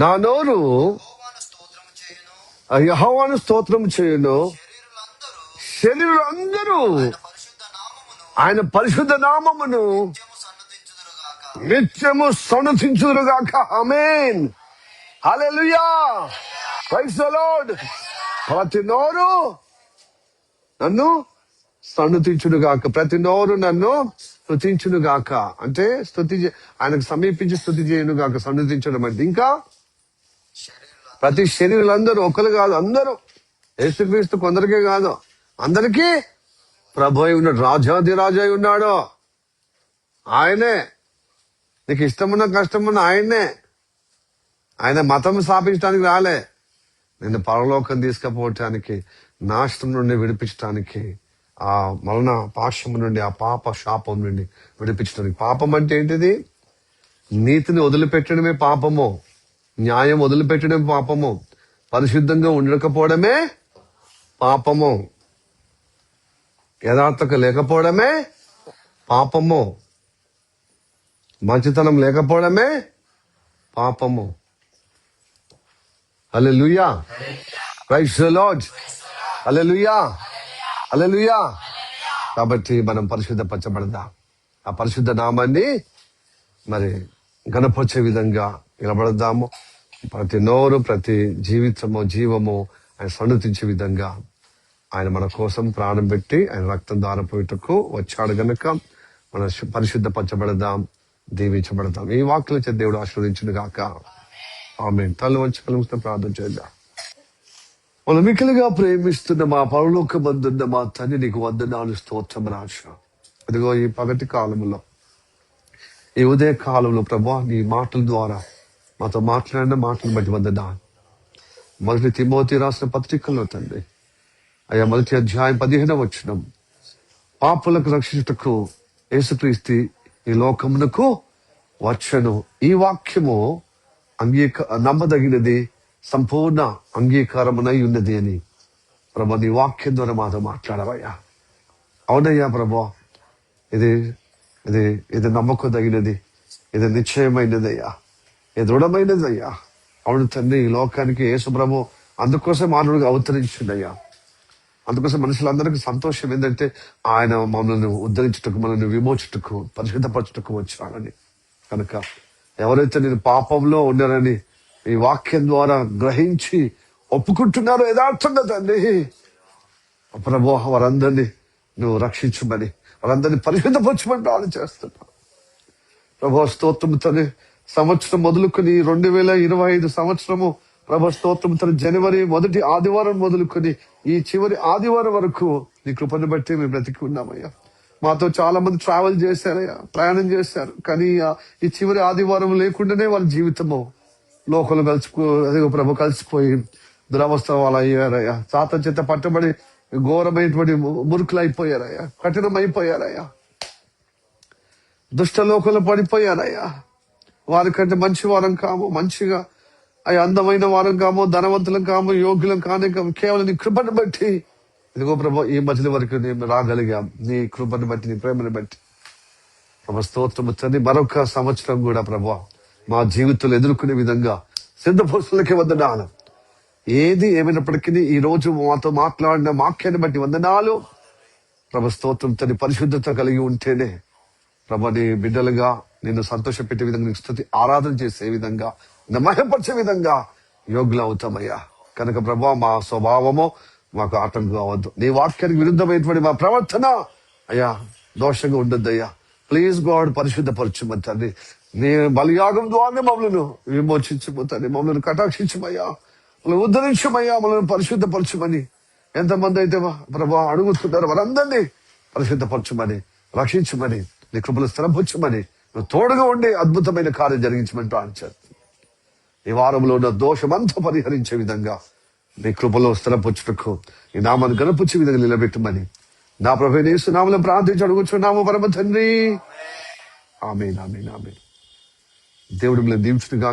నా నోరు యెహోవాను స్తోత్రం చేయును, శరీరులందరూ ఆయన పరిశుద్ధ నామమును నిత్యము సన్నతించుదురుగాక. ఆమేన్, హల్లెలూయా, ప్రైజ్ ది లార్డ్. ప్రతి నోరు నన్ను సన్నతించుడుగాక, ప్రతి నోరు నన్ను స్తుతించునుగాక. అంటే ఆయనకు సమీపించి స్తుతి చేయునుగాక, సన్నతించడం అంటే. ఇంకా ప్రతి శరీరులందరూ, ఒకరు కాదు, అందరూ. యేసుక్రీస్తు కొందరికే కాదు, అందరికీ ప్రభు అయి ఉన్నాడు, రాజాది ఉన్నాడు. ఆయనే నీకు ఇష్టమున్న కష్టమున్న ఆయన్నే. ఆయన మతం స్థాపించడానికి రాలే, నిన్ను పరలోకం తీసుకుపోవటానికి, నాశనం నుండి విడిపించడానికి, ఆ మరణ పాశము నుండి, ఆ పాప శాపం నుండి విడిపించడానికి. పాపం అంటే ఏంటిది? నీతిని వదిలిపెట్టడమే పాపము, న్యాయం వదిలిపెట్టడం పాపము, పరిశుద్ధంగా ఉండకపోవడమే పాపము. యథార్థత లేకపోవడమే పాపము, మంచితనం లేకపోవడమే పాపము. హల్లెలూయా, praise the lord, hallelujah, hallelujah. కాబట్టి మనం పరిశుద్ధపరచబడదాం, ఆ పరిశుద్ధ నామాన్ని మరి గణపరిచే విధంగా నిలబడదాము. ప్రతి నోరు, ప్రతి జీవము ఆయన సన్నతించే విధంగా ఆయన మన కోసం ప్రాణం పెట్టి ఆయన రక్తం దారపోయేటకు వచ్చాడు గనుక మన పరిశుద్ధపరచబడదాం, దీవించబడదాం. ఈ వాక్యలు చేత దేవుడు ఆశీర్వదించును గాక. ఆమేన్. తల వంచి కలుగుతున్న ప్రార్థన చేద్దాం. మనం మిక్కిలిగా ప్రేమిస్తున్న మా పరలోకమందున్న మా తండ్రి, నీకు వందనాలు, స్తోత్రం, రాజ. అదిగో ఈ పగటి కాలంలో, ఈ ఉదయ కాలంలో ప్రభా, నీ మాటల ద్వారా మాతో మాట్లాడిన మాటలను బట్టి వందనాలు. మొదటి తిమోతి రాసిన పత్రికల్లో తండ్రి, అయ్యా, మొదటి అధ్యాయం 15వ వచనం, పాపులకు రక్షించుటకు యేసుక్రీస్తు ఈ లోకమునకు వచ్చెను. ఈ వాక్యము నమ్మదగినది, సంపూర్ణ అంగీకారమునై ఉన్నది అని ప్రభా నీ వాక్యం ద్వారా మాతో మాట్లాడవయ్యా. అవునయ్యా ప్రభా, ఇది ఇది ఇది నమ్మకదగినది, ఇది నిశ్చయమైనదయ్యా, ఇది దృఢమైనదయ్యా. అవును తండ్రి, ఈ లోకానికి యేసు ప్రభు అందుకోసం మానవుడిగా అవతరించిందయ్యా. అందుకోసం మనుషులందరికీ సంతోషం ఏంటంటే ఆయన మమ్మల్ని ఉద్ధరించుటకు, మనల్ని విమోచుటకు, పరిశుద్ధపరచుటకు వచ్చాడని. కనుక ఎవరైతే నేను పాపంలో ఉన్నారని ఈ వాక్యం ద్వారా గ్రహించి ఒప్పుకుంటున్నారో యథార్థంగా తండ్రి ప్రభు, వారందరినీ నువ్వు రక్షించమని, వారందరినీ పరిశుద్ధపరచమని ప్రార్థన చేస్తున్నా ప్రభు. స్తోత్రము తండ్రి, సంవత్సరం మొదలుకొని 2025 సంవత్సరము ప్రభు స్తోత్రము తండ్రి, జనవరి మొదటి ఆదివారం మొదలుకొని ఈ చివరి ఆదివారం వరకు నీ కృపను బట్టి మేము బ్రతికి ఉన్నామయ్యా. మాతో చాలా మంది ట్రావెల్ చేశారయ్యా, ప్రయాణం చేశారు. కానీ ఈ చివరి ఆదివారం లేకుండానే వాళ్ళ జీవితము లోకలు అదే ప్రభు కలిసిపోయి దురవస్థ వాళ్ళు అయ్యారయ్యా. సాతాను చేత పట్టబడి ఘోరమైనటువంటి మురుకులు అయిపోయారయ్యా, కఠినమైపోయారయ్యా, దుష్ట లోకంలో పడిపోయారయ్యా. వారికంటే మంచి వారం కాము, మంచిగా అయ్యా అందమైన వారం కాము, ధనవంతులం కాము, యోగ్యులం కానే కాము. కేవలం నీ కృపను బట్టి ఇదిగో ప్రభు ఈ మధ్య వరకు నేను రాగలిగాం, నీ కృపను బట్టి, నీ ప్రేమను బట్టి ప్రభు. స్తోత్రము తండ్రి, మరొక సంవత్సరం కూడా ప్రభు మా జీవితంలో ఎదుర్కొనే విధంగా సిద్ధపరుషులకి వందనాలు. ఏది ఏమైనప్పటికీ ఈ రోజు మాతో మాట్లాడిన వాక్యాన్ని బట్టి వందనాలు ప్రభు. స్తోత్రం తండ్రి, పరిశుద్ధత కలిగి ఉంటేనే ప్రభు నీ బిడ్డలుగా నిన్ను సంతోషపెట్టే విధంగా, నీకు స్తుతి ఆరాధన చేసే విధంగా, మహిమపరిచే విధంగా యోగ్యులు అవుతామయ్యా. కనుక ప్రభు మా స్వభావము మాకు ఆటంకం కావద్దు, నీ వాక్యానికి విరుద్ధమైనటువంటి మా ప్రవర్తన అయ్యా దోషంగా ఉండొద్దయ్యా. ప్లీజ్ గాడ్, పరిశుద్ధపరచుమని తండ్రి, నీ బలియాగం ద్వారానే మమ్మల్ని విమోచించబోతాను, మమ్మల్ని కటాక్షించమయ్యా, మమ్మల్ని ఉద్ధరించమయ్యా, మమ్మల్ని పరిశుద్ధపరచుమని ఎంతమంది అయితే ప్రభా అడుగుతున్నారు వారందరినీ పరిశుద్ధపరచుమని, రక్షించమని, నీ కృపలు స్థిరపరచమని, నువ్వు తోడుగా ఉండి అద్భుతమైన కార్యం జరిగించమని ప్రార్థించారు. ఈ వారంలో ఉన్న దోషమంతా పరిహరించే విధంగా నీ కృపలో స్థిరపరచుటకు ఈ నామాన్ని గణపుచ్చే విధంగా నిలబెట్టమని నా ప్రభువైన యేసు నామములో ప్రార్థించి అడుగుచున్నాము పరమ తండ్రి. ఆమేన్, ఆమేన్, ఆమేన్. దేవుడు మిమ్మల్ని దీవించునుగాక.